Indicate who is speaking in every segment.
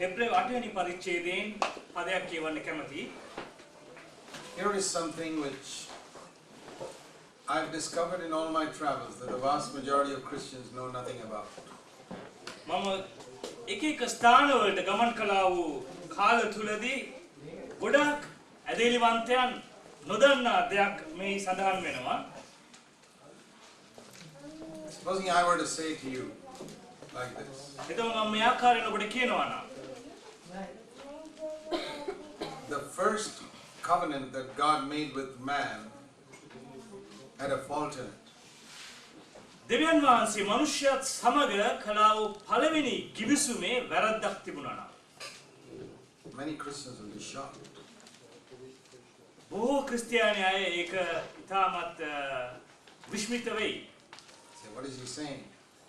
Speaker 1: හෙබ්‍රේව 8 වෙනි පරිච්ඡේදයෙන් පදයක් කියවන්න කැමතියි.
Speaker 2: Here is something which I've discovered in all my travels that the vast majority of Christians know nothing about.
Speaker 1: මම එක එක ස්ථානවලට ගමන් කළා වූ කාල තුලදී ගොඩාක් ඇදහිලිවන්තයන් නොදන්නා දෙයක් මේ සඳහන් වෙනවා.
Speaker 2: Supposing I were to say to you like this.
Speaker 1: එතකොට මම මේ ආකාරයෙන් ඔබට කියනවා නම්
Speaker 2: The first covenant that God made with man had a fault in it.
Speaker 1: දෙවියන් වහන්සේ මනුෂ්‍යයත් සමග කළා වූ පළවෙනි කිවිසුමේ වැරද්දක් තිබුණා නම්
Speaker 2: Many Christians will be shocked.
Speaker 1: බොහෝ ක්‍රිස්තියානි අය ඒක ඉතාමත් විස්මිත වෙයි.
Speaker 2: Say, what is he saying?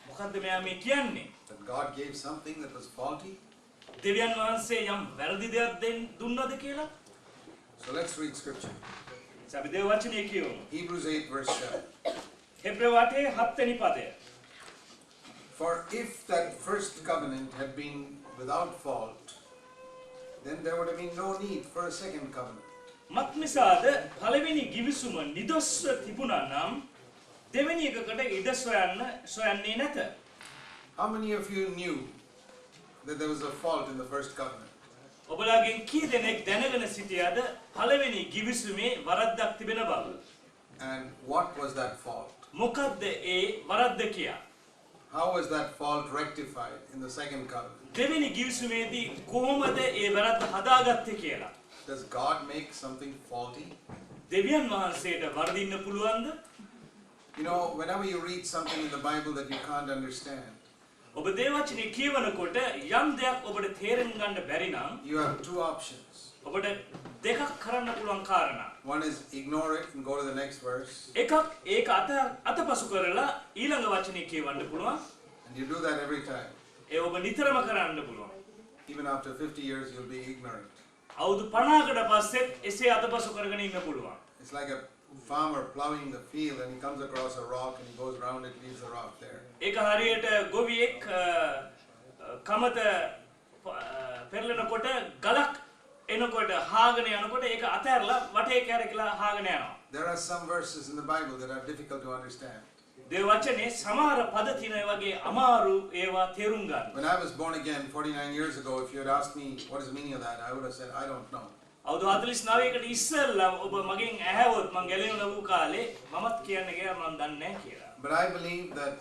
Speaker 1: මොකද්ද මෙයා මේ කියන්නේ?
Speaker 2: That God gave something that was faulty?
Speaker 1: දෙවියන් වහන්සේ යම් වැරදි දෙයක් දුන්නද කියලා?
Speaker 2: So let's read scripture.
Speaker 1: අපි දේව වචනේ කියමු.
Speaker 2: Hebrews 8 verse 7.
Speaker 1: හෙබ්‍රේව 8 7 වෙනි පදය.
Speaker 2: For if that first covenant had been without fault, then there would have been no need for a second covenant.
Speaker 1: මත්නිසාද පළවෙනි ගිවිසුම නිදොස්ව තිබුණා නම් දෙවෙනි එකකට ඉඩ සොයන්නේ නැත.
Speaker 2: How many of you knew that there was a fault in the first covenant?
Speaker 1: ඔබලාගෙන් කී දෙනෙක් දැනගෙන සිටියද පළවෙනි ගිවිසුමේ වරද්දක් තිබෙන බව?
Speaker 2: And what was that fault?
Speaker 1: මොකද්ද ඒ වරද්ද කියා?
Speaker 2: How was that fault rectified in the second covenant?
Speaker 1: දෙවෙනි ගිවිසුමේදී කොහොමද ඒ වරද්ද හදාගත්තේ කියලා?
Speaker 2: Does God make something faulty?
Speaker 1: දෙවියන් වහන්සේට වරදින්න පුළුවන්ද?
Speaker 2: You know, whenever you read something in the Bible that you can't understand,
Speaker 1: ඔබ දේවචනේ කියවනකොට යම් දෙයක් ඔබට තේරුම් ගන්න බැරි නම්
Speaker 2: you have two options.
Speaker 1: ඔබට දෙකක් කරන්න පුළුවන් කාරණා.
Speaker 2: One is ignore it and go to the next verse.
Speaker 1: එකක් ඒක අතපසු කරලා ඊළඟ වචනේ කියවන්න පුළුවන්.
Speaker 2: And you do that every time.
Speaker 1: ඒ ඔබ නිතරම කරන්න පුළුවන්.
Speaker 2: Even after 50 years, you'll be ignorant.
Speaker 1: අවුරුදු 50කට පස්සෙත් එසේ අතපසු කරගෙන ඉන්න පුළුවන්.
Speaker 2: It's like a farmer plowing the field and he comes across a rock and he goes around it, leaves the rock there.
Speaker 1: ඒක හරියට ගොවියෙක් කමත පෙරලනකොට ගලක් එනකොට හාගෙන යනකොට ඒක අතහැරලා වටේ කැරකිලා හාගෙන යනවා.
Speaker 2: There are some verses in the Bible that are difficult to understand.
Speaker 1: දේව වචනේ සමහර පද තියෙන වගේ අමාරු ඒවා තේරුම් ගන්න.
Speaker 2: When I was born again 49 years ago, if you had asked me what is the meaning of that, I would have said, I don't know.
Speaker 1: අවුරුදු 49කට ඉස්සෙල්ලා ඔබ මගෙන් ඇහැවොත් මං ගැලවෙන ලැබු කාලේ මමත් කියන්න ගියා මං දන්නේ නැහැ කියලා.
Speaker 2: But I believe that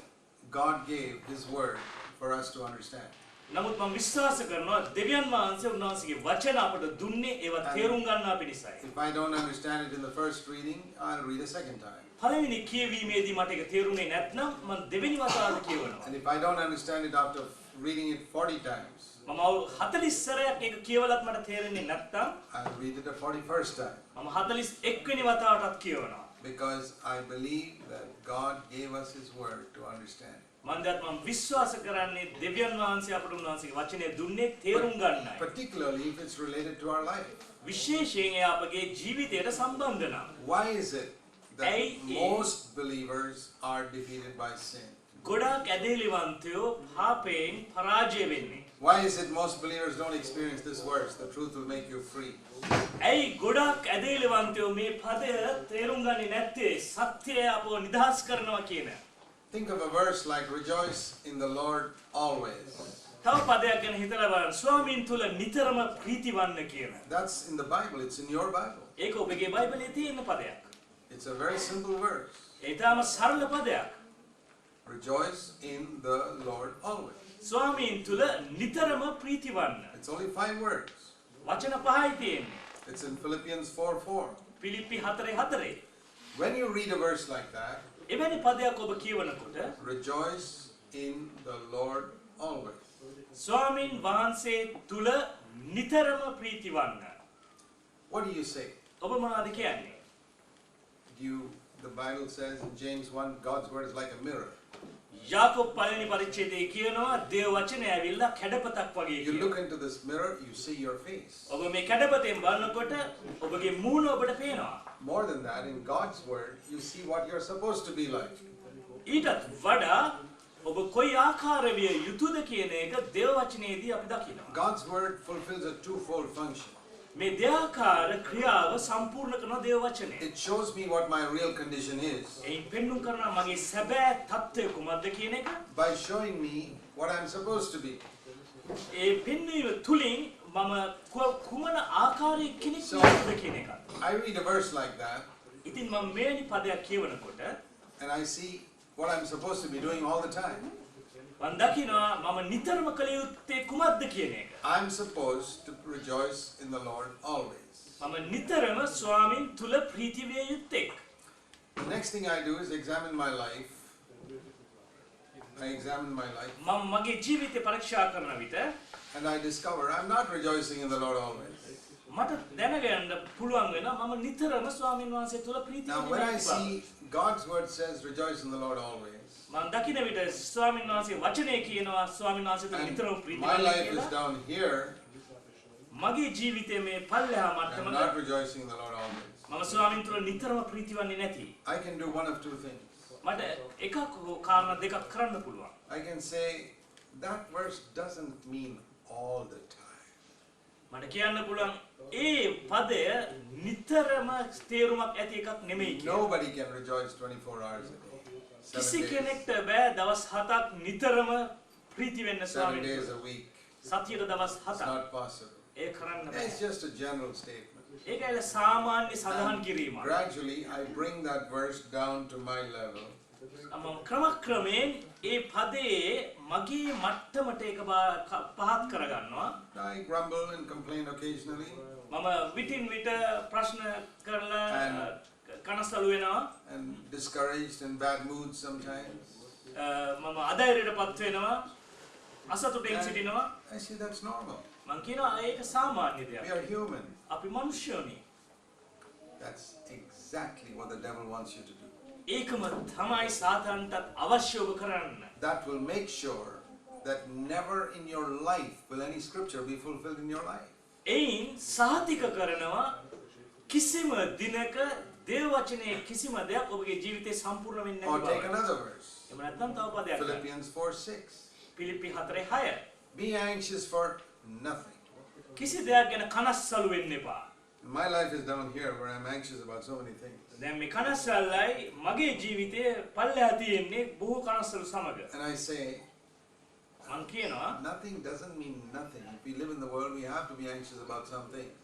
Speaker 2: God gave His word for us to understand.
Speaker 1: නමුත් මම විශ්වාස කරනවා දෙවියන් වහන්සේ උන්වහන්සේගේ වචන අපට දුන්නේ ඒවා තේරුම් ගන්නා පිණිසයි.
Speaker 2: If I don't understand it in the first reading, I'll read a second time.
Speaker 1: පළවෙනි කියවීමේදී මට ඒක තේරුනේ නැත්නම් මම දෙවෙනි වතාවට කියවනවා.
Speaker 2: And if I don't understand it after reading it 40 times,
Speaker 1: මම 40 සැරයක් ඒක කියවලත් මට තේරෙන්නේ නැත්නම්
Speaker 2: I'll read it the 41st time.
Speaker 1: මම 41 වෙනි වතාවටත් කියවනවා.
Speaker 2: Because I believe that God gave us His word to understand.
Speaker 1: මම විශ්වාස කරන්නේ දෙවියන් වහන්සේ අපට උන්වහන්සේගේ වචනේ දුන්නේ තේරුම් ගන්නයි.
Speaker 2: Particularly if it's related to our life.
Speaker 1: විශේෂයෙන් ඒ අපගේ ජීවිතයට සම්බන්ධ නම්.
Speaker 2: Why is it that most believers are defeated by sin?
Speaker 1: ගොඩාක් ඇදහිලිවන්තයෝ පාපයෙන් පරාජය වෙන්නේ.
Speaker 2: Why is it most believers don't experience this verse, the truth will make you free?
Speaker 1: ඇයි ගොඩාක් ඇදහිලිවන්තයෝ මේ පදය තේරුම් ගන්නේ නැත්තේ සත්‍යය අපව නිදහස් කරනවා කියන.
Speaker 2: Think of a verse like rejoice in the Lord always.
Speaker 1: තව පදයක් ගැන හිතලා බලන්න. ස්වාමීන් තුල නිතරම ප්‍රීතිවන්න කියන.
Speaker 2: That's in the Bible, it's in your Bible.
Speaker 1: ඒක ඔබගේ බයිබලයේ තියෙන පදයක්.
Speaker 2: It's a very simple verse.
Speaker 1: ඒ තාම සරල පදයක්.
Speaker 2: Rejoice in the Lord always.
Speaker 1: ස්වාමීන් තුල නිතරම ප්‍රීතිවන්න.
Speaker 2: It's only 5 words.
Speaker 1: වචන පහයි තියෙන්නේ.
Speaker 2: It's in Philippians 4:4.
Speaker 1: පිලිප්පි 4:4.
Speaker 2: When you read a verse like that,
Speaker 1: එවැනි පදයක් ඔබ කියවනකොට
Speaker 2: rejoice in the Lord always.
Speaker 1: ස්වාමීන් වහන්සේ තුල නිතරම ප්‍රීතිවන්න.
Speaker 2: What do you say?
Speaker 1: ඔබ මොනවද කියන්නේ?
Speaker 2: The Bible says in James 1, God's word is like a mirror.
Speaker 1: යාකෝබ් පළවෙනි පරිච්ඡේදයේ කියනවා දේව වචනය ඇවිල්ලා කැඩපතක් වගේ
Speaker 2: You
Speaker 1: කියලා.
Speaker 2: look into this mirror, you see your face.
Speaker 1: ඔබ මේ කැඩපතෙන් බලනකොට ඔබගේ මූණ ඔබට පේනවා.
Speaker 2: More than that, in God's word, you see what you're supposed to be like.
Speaker 1: ඊටත් වඩා ඔබ කොයි ආකාර විය යුතුද කියන එක දේව වචනයේදී අපි දකිනවා.
Speaker 2: God's word fulfills a twofold function.
Speaker 1: මේ දෙආකාර ක්‍රියාව සම්පූර්ණ කරන දේව වචනය.
Speaker 2: It shows me what my real condition is
Speaker 1: එයින් පෙන්වුම් කරනවා මගේ සැබෑ තත්ත්වය කුමක්ද කියන එක.
Speaker 2: by showing me what I'm supposed to be.
Speaker 1: ඒ පෙන්වීම තුලින් මම කුමන ආකාරයක කෙනෙක්
Speaker 2: So-
Speaker 1: වේද කියන එක.
Speaker 2: I read a verse like that
Speaker 1: ඉතින් මම මෙවැනි පදයක් කියවනකොට
Speaker 2: and I see what I'm supposed to be doing all the time.
Speaker 1: මම දකිනවා මම නිතරම කළ යුත්තේ කුමක්ද කියන එක.
Speaker 2: I'm supposed to rejoice in the Lord always.
Speaker 1: මම නිතරම ස්වාමින් තුල ප්‍රීති විය යුත්තේක්.
Speaker 2: The next thing I do is examine my life. I examine my life
Speaker 1: මම මගේ ජීවිතය පරීක්ෂා කරන විට
Speaker 2: and I discover I'm not rejoicing in the Lord always.
Speaker 1: මට දැනගන්න පුළුවන් වෙනවා මම නිතරම ස්වාමින් වහන්සේ තුල ප්‍රීති
Speaker 2: Now when I
Speaker 1: විඳිනවා.
Speaker 2: see God's word says rejoice in the Lord always,
Speaker 1: මම දකින විට ස්වාමින් වහන්සේ වචනේ කියනවා ස්වාමින් වහන්සේ තුල නිතරම
Speaker 2: and
Speaker 1: ප්‍රීති
Speaker 2: my
Speaker 1: විඳිනවා
Speaker 2: life is
Speaker 1: කියලා.
Speaker 2: down here,
Speaker 1: මගේ ජීවිතයේ මේ පල්ලෙහා
Speaker 2: I'm
Speaker 1: මට්ටමක
Speaker 2: not rejoicing in the Lord always.
Speaker 1: මම ස්වාමින් තුල නිතරම ප්‍රීති වන්නේ නැති.
Speaker 2: I can do one of two things.
Speaker 1: මට එකක් කාරණා දෙකක් කරන්න පුළුවන්.
Speaker 2: I can say that verse doesn't mean all the time.
Speaker 1: මට කියන්න පුළුවන් ඒ පදය නිතරම තේරුමක් ඇති එකක් නෙමෙයි කියලා.
Speaker 2: Nobody can rejoice 24 hours a day.
Speaker 1: කිසි
Speaker 2: 7 days,
Speaker 1: කෙනෙක්ට බෑ දවස් 7ක් නිතරම ප්‍රීති වෙන්න
Speaker 2: 7
Speaker 1: ස්වාමීන්
Speaker 2: days
Speaker 1: වහන්සේ.
Speaker 2: a week.
Speaker 1: සතියට දවස්
Speaker 2: It's
Speaker 1: 7ක්
Speaker 2: not possible.
Speaker 1: ඒ කරන්න
Speaker 2: It's
Speaker 1: බෑ.
Speaker 2: just a general statement.
Speaker 1: ඒකයි සාමාන්‍ය සඳහන් කිරීමක්.
Speaker 2: Gradually, I bring that verse down to my level.
Speaker 1: මම ක්‍රමක්‍රමයෙන් ඒ පදේ මගේ මට්ටමට ඒක පහත් කරගන්නවා.
Speaker 2: I grumble and complain occasionally
Speaker 1: මම විටින් විට ප්‍රශ්න කරලා
Speaker 2: And-
Speaker 1: කනස්සලු වෙනවා.
Speaker 2: and discouraged and bad moods sometimes.
Speaker 1: මම අධෛර්යයටපත් වෙනවා. අසතුටින් සිටිනවා.
Speaker 2: I say that's normal.
Speaker 1: මං කියනවා ඒක සාමාන්‍ය
Speaker 2: We
Speaker 1: දෙයක්.
Speaker 2: are human.
Speaker 1: අපි මනුෂ්‍යෝනි.
Speaker 2: That's exactly what the devil wants you to do.
Speaker 1: ඒකම තමයි සාතන්ටත් අවශ්‍ය ඔබ කරන්න.
Speaker 2: That will make sure that never in your life will any scripture be fulfilled in your life.
Speaker 1: එයින් සාතික කරනවා කිසිම දිනක දේව වචනේ කිසිම දෙයක් ඔබගේ ජීවිතේ සම්පූර්ණ වෙන්නේ
Speaker 2: Or
Speaker 1: නැති
Speaker 2: take
Speaker 1: බව.
Speaker 2: another verse.
Speaker 1: එහෙම නැත්නම් තව පදයක් ගන්න.
Speaker 2: Philippians 4:6.
Speaker 1: පිලිප්පි 4:6.
Speaker 2: Be anxious for nothing.
Speaker 1: කිසි දෙයක් ගැන කනස්සලු වෙන්න එපා.
Speaker 2: My life is down here where I'm anxious about so many things.
Speaker 1: දැන් මේ කනස්සල්ලයි මගේ ජීවිතේ පල්ලෙහා තියෙන්නේ බොහෝ කනස්සලු සමග.
Speaker 2: And I say,
Speaker 1: මං කියනවා
Speaker 2: nothing doesn't mean nothing. If we live in the world, we have to be anxious about some things.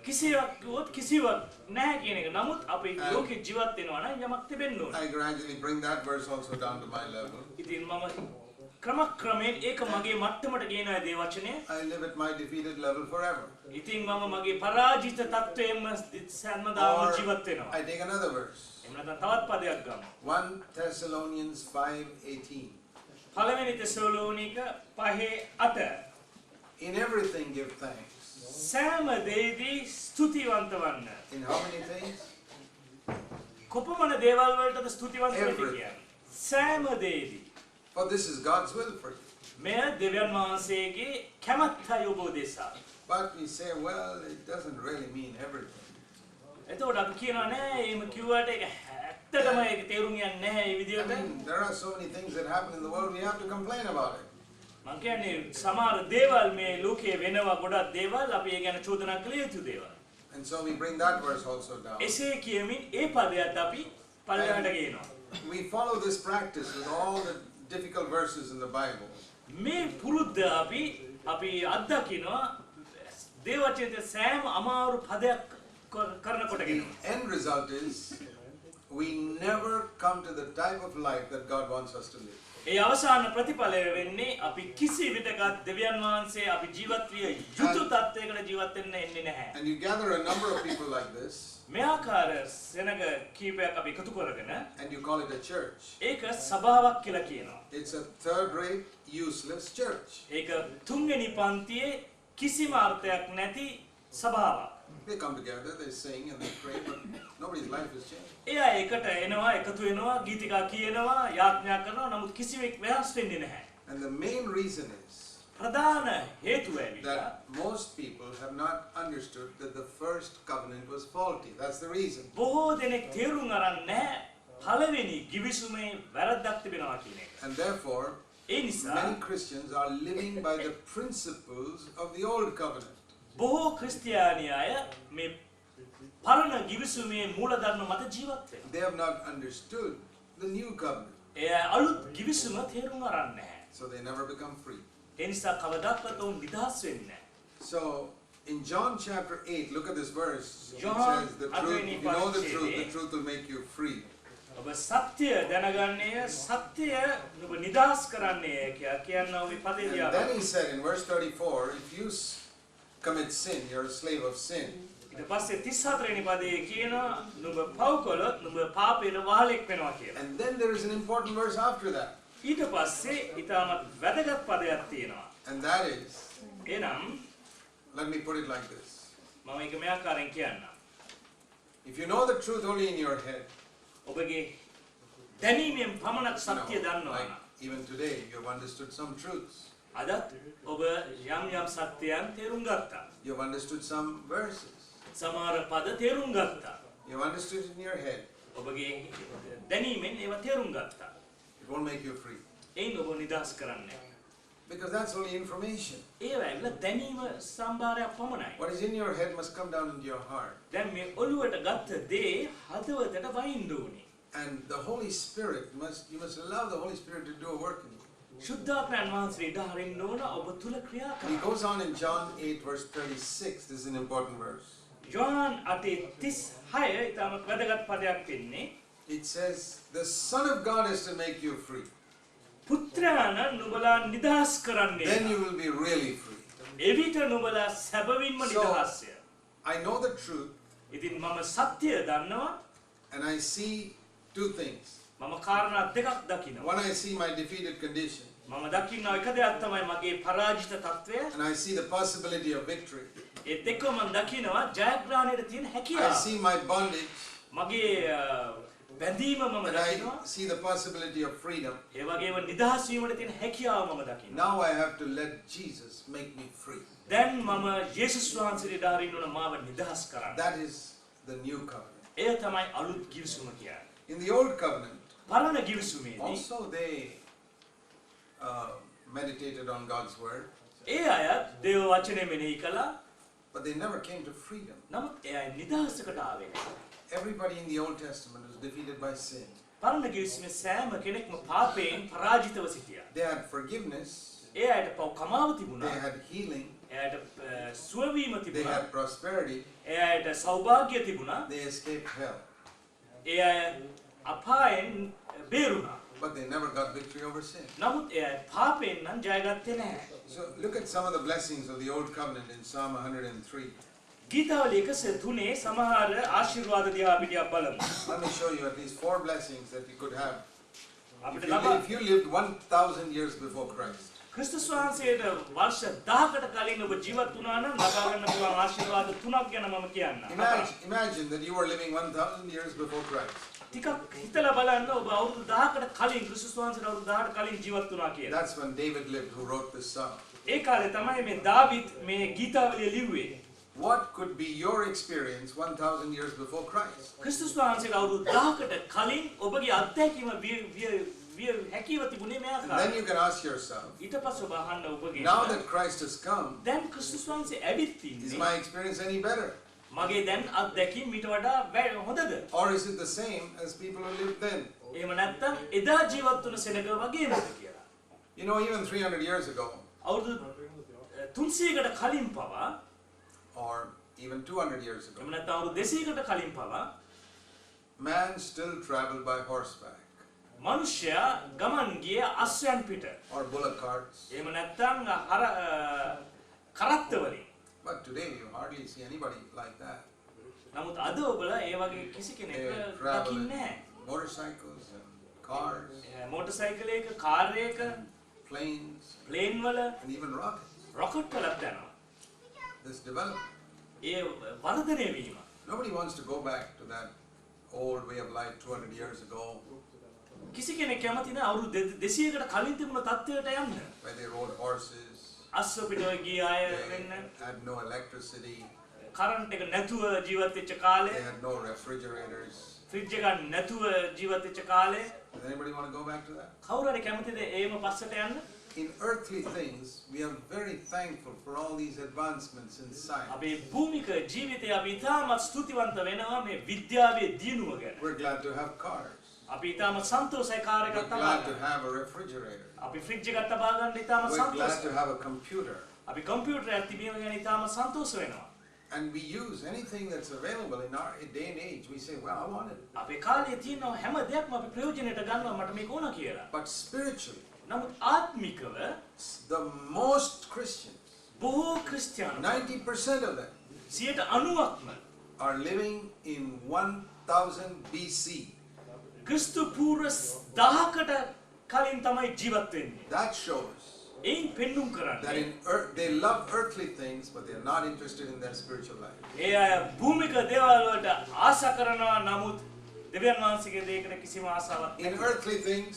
Speaker 1: කිසිවක් කිව්වොත් කිසිවක් නැහැ කියන එක. නමුත් අපි ලෝකේ ජීවත් වෙනවා නම් යමක් තිබෙන්න ඕන.
Speaker 2: I gradually bring that verse also down to my level.
Speaker 1: ඉතින් මම ක්‍රමක්‍රමයෙන් ඒක මගේ මට්ටමට ගෙනයි දේ වචනය.
Speaker 2: I live at my defeated level forever.
Speaker 1: ඉතින් මම මගේ පරාජිත තත්වයෙන්ම සෑමදාම
Speaker 2: Or
Speaker 1: ජීවත් වෙනවා.
Speaker 2: I take another verse.
Speaker 1: එහෙම නැත්නම් තවත් පදයක් ගමු.
Speaker 2: 1 Thessalonians 5:18.
Speaker 1: පළවෙනි තෙසලෝනික 5:8.
Speaker 2: In everything give thanks.
Speaker 1: සෑම දෙයකදී ස්තුතිවන්ත වන්න.
Speaker 2: In how many things?
Speaker 1: කොපමණ දේවල් වලටද ස්තුතිවන්ත වෙන්න
Speaker 2: Everything.
Speaker 1: කියන්නේ? සෑම දෙයකදී.
Speaker 2: For this is God's will for you.
Speaker 1: මෙය දෙවියන් වහන්සේගේ කැමැත්තයි ඔබ දෙසා.
Speaker 2: But we say, well, it doesn't really mean everything.
Speaker 1: එතකොට අපි කියනවා නෑ එහෙම කිව්වට ඒක ඇත්තටම ඒක තේරුම් යන්නේ නැහැ මේ
Speaker 2: I
Speaker 1: විදිහට.
Speaker 2: mean, there are so many things that happen in the world, we have to complain about it.
Speaker 1: මං කියන්නේ සමහර දේවල් මේ ලෝකයේ වෙනවා ගොඩක් දේවල් අපි ඒ ගැන චෝදනා කළ යුතු දේවල්.
Speaker 2: And so we bring that verse also down.
Speaker 1: එසේ කියමින් ඒ පදයට අපි පල්ලෙහාට ගේනවා.
Speaker 2: We follow this practice with all the difficult verses in the Bible.
Speaker 1: මේ පුරුද්ද අපි අත්දකිනවා දේව වචනේ සෑම අමාරු පදයක් කරනකොටගෙන.
Speaker 2: The end result is we never come to the type of life that God wants us to live.
Speaker 1: ඒ අවසාන ප්‍රතිඵලය වෙන්නේ අපි කිසි විටකත් දෙවියන් වහන්සේ අපි ජීවත් විය යුතු තත්ත්වයකට ජීවත් වෙන්න එන්නේ නැහැ.
Speaker 2: And you gather a number of people like this,
Speaker 1: මේ ආකාර සෙනග කීපයක් අපි එකතු කරගෙන
Speaker 2: and you call it a church.
Speaker 1: ඒක සභාවක් කියලා කියනවා.
Speaker 2: It's a third-rate, useless church.
Speaker 1: ඒක තුන්වෙනි පන්තියේ කිසිම අර්ථයක් නැති සභාවක්.
Speaker 2: They come together, they sing and they pray, but nobody's life has changed.
Speaker 1: එයා එකට එනවා එකතු වෙනවා ගීතිකා කියනවා යාඥා කරනවා නමුත් කිසිවෙක් වෙනස් වෙන්නේ නැහැ.
Speaker 2: And the main reason is
Speaker 1: ප්‍රධාන හේතුව ඇවිල්ලා
Speaker 2: that most people have not understood that the first covenant was faulty. That's the reason.
Speaker 1: බොහෝ දෙනෙක් තේරුම් අරන් නැහැ පළවෙනි ගිවිසුමේ වැරද්දක් තිබෙනවා කියන එක.
Speaker 2: And therefore,
Speaker 1: ඒ නිසා
Speaker 2: many Christians are living by the principles of the old covenant.
Speaker 1: බොහෝ ක්‍රිස්තියානි අය මේ පරණ ගිවිසුමේ මූලධර්ම මත ජීවත් වෙනවා.
Speaker 2: They have not understood the new covenant,
Speaker 1: ඒ අලුත් ගිවිසුම තේරුම් අරන් නැහැ.
Speaker 2: so they never become free.
Speaker 1: ඒ නිසා කවදාවත් උන් නිදහස් වෙන්නේ නැහැ.
Speaker 2: So in John chapter 8, look at this verse. It
Speaker 1: John
Speaker 2: says the truth, if you know the truth will make you free.
Speaker 1: ඔබ සත්‍ය දැනගන්නේ සත්‍ය ඔබ නිදහස් කරන්නේ කියනවා මේ පදේ
Speaker 2: And
Speaker 1: දිහා.
Speaker 2: then he said in verse 34, if you commit sin, you're a slave of sin.
Speaker 1: ඊට පස්සේ 34 වෙනි පදේ කියනවා නුඹ පව් කළොත් නුඹ පාපේට වහලෙක් වෙනවා කියලා.
Speaker 2: And then there is an important verse after that.
Speaker 1: ඊට පස්සේ ඊටමත් වැදගත් පදයක් තියෙනවා.
Speaker 2: And that is,
Speaker 1: එනම්
Speaker 2: let me put it like this.
Speaker 1: මම ඒක මේ ආකාරයෙන් කියන්නම්.
Speaker 2: If you know the truth only in your head,
Speaker 1: ඔබගේ දැනීමෙන් පමණක්
Speaker 2: you
Speaker 1: සත්‍ය
Speaker 2: know,
Speaker 1: දන්නවා
Speaker 2: like
Speaker 1: නම්
Speaker 2: even today, you've understood some truths.
Speaker 1: අදත් ඔබ යම් සත්‍යයන් තේරුම් ගත්තා.
Speaker 2: You've understood some verses.
Speaker 1: සමහර පද තේරුම් ගත්තා.
Speaker 2: You've understood in your head.
Speaker 1: ඔබගේ දැනීමෙන් ඒවා තේරුම් ගත්තා.
Speaker 2: It won't make you free.
Speaker 1: එයින් ඔබ නිදහස් කරන්නේ.
Speaker 2: Because that's only information.
Speaker 1: ඒවා ඇවිල්ලා දැනීම සම්භාරයක් පමණයි.
Speaker 2: What is in your head must come down into your heart.
Speaker 1: දැන් මේ ඔළුවට ගත්ත දේ හදවතට වහින්න ඕනේ.
Speaker 2: And the Holy Spirit you must allow the Holy Spirit to do a work in you.
Speaker 1: ශුද්ධාත්මයන් වහන්සේ ඉඩ හරින්න ඕන ඔබ තුල ක්‍රියා
Speaker 2: He
Speaker 1: කරන්න.
Speaker 2: goes on in John 8 verse 36. This is an important verse.
Speaker 1: යෝහන් 8:36 ඊටමත් වැදගත් පදයක් වෙන්නේ.
Speaker 2: It says, the Son of God is to make you free.
Speaker 1: පුත්‍රයාණන් නුඹලා නිදහස් කරන්නේ.
Speaker 2: Then you will be really free.
Speaker 1: එවිට නුඹලා සැබවින්ම නිදහස්ය.
Speaker 2: I know the truth
Speaker 1: ඉතින් මම සත්‍ය දන්නවා.
Speaker 2: and I see two things.
Speaker 1: මම කාරණා දෙකක් දකිනවා.
Speaker 2: One, I see my defeated condition.
Speaker 1: මම දකින්නා එක දෙයක් තමයි මගේ පරාජිත තත්වය.
Speaker 2: And I see the possibility of victory.
Speaker 1: ඒත් එක්කම මම දකිනවා ජයග්‍රහණයට තියෙන
Speaker 2: I
Speaker 1: හැකියාව.
Speaker 2: see my bondage.
Speaker 1: මගේ බැඳීම මම
Speaker 2: And
Speaker 1: දකිනවා.
Speaker 2: I see the possibility of freedom.
Speaker 1: ඒ වගේම නිදහස් වීමට තියෙන හැකියාව මම දකිනවා.
Speaker 2: Now I have to let Jesus make me free.
Speaker 1: දැන් මම යේසුස් වහන්සේට ඉඩහරින්න ඕන මාව නිදහස් කරන්න.
Speaker 2: That is the new covenant.
Speaker 1: එය තමයි අලුත් ගිවිසුම කියන්නේ.
Speaker 2: In the old covenant,
Speaker 1: පරණ ගිවිසුමේදී
Speaker 2: also they meditated on God's word,
Speaker 1: ඒ අය දේව වචනේ මෙනෙහි කළා.
Speaker 2: but they never came to freedom.
Speaker 1: නමුත් ඒ අය නිදහසකට ආවේ නැහැ.
Speaker 2: Everybody in the Old Testament was defeated by sin.
Speaker 1: පරණ ගිවිසුමේ සෑම කෙනෙක්ම පාපයෙන් පරාජිතව සිටියා.
Speaker 2: They had forgiveness,
Speaker 1: ඒ අයට පව් කමාව තිබුණා.
Speaker 2: they had healing,
Speaker 1: ඒ අයට සුවවීම
Speaker 2: they
Speaker 1: තිබුණා.
Speaker 2: had prosperity,
Speaker 1: ඒ අයට සෞභාග්‍ය තිබුණා.
Speaker 2: they escaped hell.
Speaker 1: ඒ අය අපායෙන් බේරුණා.
Speaker 2: But they never got victory over sin.
Speaker 1: නමුත් ඒ අය පාපයෙන් නම් ජයගත්තේ නැහැ.
Speaker 2: So look at some of the blessings of the Old Covenant in Psalm 103.
Speaker 1: ගීතාවලිය 103 සමහර ආශිර්වාද දිහා අපි ටිකක් බලමු.
Speaker 2: Let me show you at least 4 blessings that you could have
Speaker 1: අපිට
Speaker 2: if you lived 1,000 years before Christ.
Speaker 1: ක්‍රිස්තුස් වහන්සේට වර්ෂ 1000කට කලින් ඔබ ජීවත් වුණා නම් ලබා ගන්න පුළුවන් ආශිර්වාද තුනක් ගැන මම කියන්නම්.
Speaker 2: Imagine that you were living 1,000 years before Christ.
Speaker 1: ටිකක් හිතලා බලන්න ඔබ අවුරුදු 1000කට කලින් ක්‍රිස්තුස් වහන්සේට අවුරුදු 1000කට කලින් ජීවත් වුණා කියලා.
Speaker 2: That's when David lived, who wrote this psalm.
Speaker 1: ඒ කාලේ තමයි මේ දාවිද් මේ ගීතාවලිය ලිව්වේ.
Speaker 2: What could be your experience 1,000 years before Christ?
Speaker 1: ක්‍රිස්තුස් වහන්සේට අවුරුදු 1000කට කලින් ඔබගේ අත්දැකීම හැකියව තිබුණේ මේ
Speaker 2: And then
Speaker 1: ආකාරයෙන්.
Speaker 2: you can ask yourself,
Speaker 1: ඊට පස්සේ ඔබ අහන්න ඔබගේ
Speaker 2: now that Christ has come,
Speaker 1: දැන් ක්‍රිස්තුස් වහන්සේ ඇවිත්
Speaker 2: is
Speaker 1: ඉන්නේ.
Speaker 2: my experience any better?
Speaker 1: මගේ දැන් අත්දැකීම් ඊට වඩා හොඳද?
Speaker 2: Or is it the same as people who lived then?
Speaker 1: එහෙම නැත්නම් එදා ජීවත් වුණ සෙනග වගේමද කියලා.
Speaker 2: You know, even 300 years ago,
Speaker 1: අවුරුදු 300කට කලින් පවා
Speaker 2: or even 200 years ago,
Speaker 1: එහෙම නැත්නම් අවුරුදු 200කට කලින් පවා
Speaker 2: man still traveled by horseback
Speaker 1: මිනිසයා ගමන් ගියේ අස්වැන් පිට.
Speaker 2: or bullock carts.
Speaker 1: එහෙම නැත්නම් කරත්ත වලින්.
Speaker 2: But today you hardly see anybody like that.
Speaker 1: නමුත් අද ඔබලා ඒ වගේ කිසි කෙනෙක්
Speaker 2: They travel
Speaker 1: දකින්නේ
Speaker 2: in
Speaker 1: නැහැ.
Speaker 2: motorcycles and cars,
Speaker 1: මෝටර් සයිකලයක, කාර් එකක,
Speaker 2: planes,
Speaker 1: ප්ලේන් වල,
Speaker 2: and even rockets.
Speaker 1: රොකට් වලත් යනවා.
Speaker 2: This development.
Speaker 1: ඒ වර්ධනය වීම.
Speaker 2: Nobody wants to go back to that old way of life 200 years ago,
Speaker 1: කිසි කෙනෙක් කැමති නැහැ අවුරුදු 200කට කලින් තිබුණ තත්ත්වයට යන්න.
Speaker 2: where they rode horses,
Speaker 1: අස්ව පිටව ගිය අය වෙන්න.
Speaker 2: they had no electricity,
Speaker 1: current එක නැතුව ජීවත් වෙච්ච කාලේ,
Speaker 2: They had no refrigerators.
Speaker 1: Fridge එකක් නැතුව ජීවත් වෙච්ච කාලේ.
Speaker 2: Does anybody want to go back to that?
Speaker 1: කවුරු හරි කැමතිද ඒම පස්සට යන්න?
Speaker 2: In earthly things, we are very thankful for all these advancements in science.
Speaker 1: අපේ භූමික ජීවිතය අපි ඉතාමත් ස්තුතිවන්ත වෙනවා මේ විද්‍යාවේ දියුණුව ගැන.
Speaker 2: We're glad to have cars.
Speaker 1: අපි ඉතාමත් සන්තෝෂයි කාර්
Speaker 2: We're
Speaker 1: එකක් තබා
Speaker 2: glad to
Speaker 1: ගන්න.
Speaker 2: have a refrigerator.
Speaker 1: අපි ෆ්‍රිජ් එකක් තබා ගන්න ඉතාමත්
Speaker 2: We're glad
Speaker 1: සන්තෝෂයි.
Speaker 2: to have a computer.
Speaker 1: අපි කම්පියුටරයක් තිබීම ගැන ඉතාමත් සන්තෝෂ වෙනවා.
Speaker 2: And we use anything that's available in our day and age. We say, well, I want it.
Speaker 1: අපේ කාලේ තියෙන හැම දෙයක්ම අපි ප්‍රයෝජනෙට ගන්නවා මට මේක ඕන කියලා.
Speaker 2: But spiritually,
Speaker 1: නමුත් ආත්මිකව
Speaker 2: the most Christians,
Speaker 1: බොහෝ ක්‍රිස්තියානි
Speaker 2: 90% of them,
Speaker 1: 90%ක්ම
Speaker 2: are living in 1000 BC.
Speaker 1: ක්‍රිස්තු පූර්ව 1000කට කලින් තමයි ජීවත් වෙන්නේ.
Speaker 2: That shows
Speaker 1: එයින් පෙන්눔
Speaker 2: that
Speaker 1: කරන්නේ
Speaker 2: in they love earthly things, but they're not interested in their spiritual life.
Speaker 1: ඒ අය භූමික දේවල් වලට ආශා කරනවා නමුත් දෙවියන් වහන්සේගේ දේකට කිසිම ආසාවක්
Speaker 2: In
Speaker 1: නැහැ.
Speaker 2: earthly things,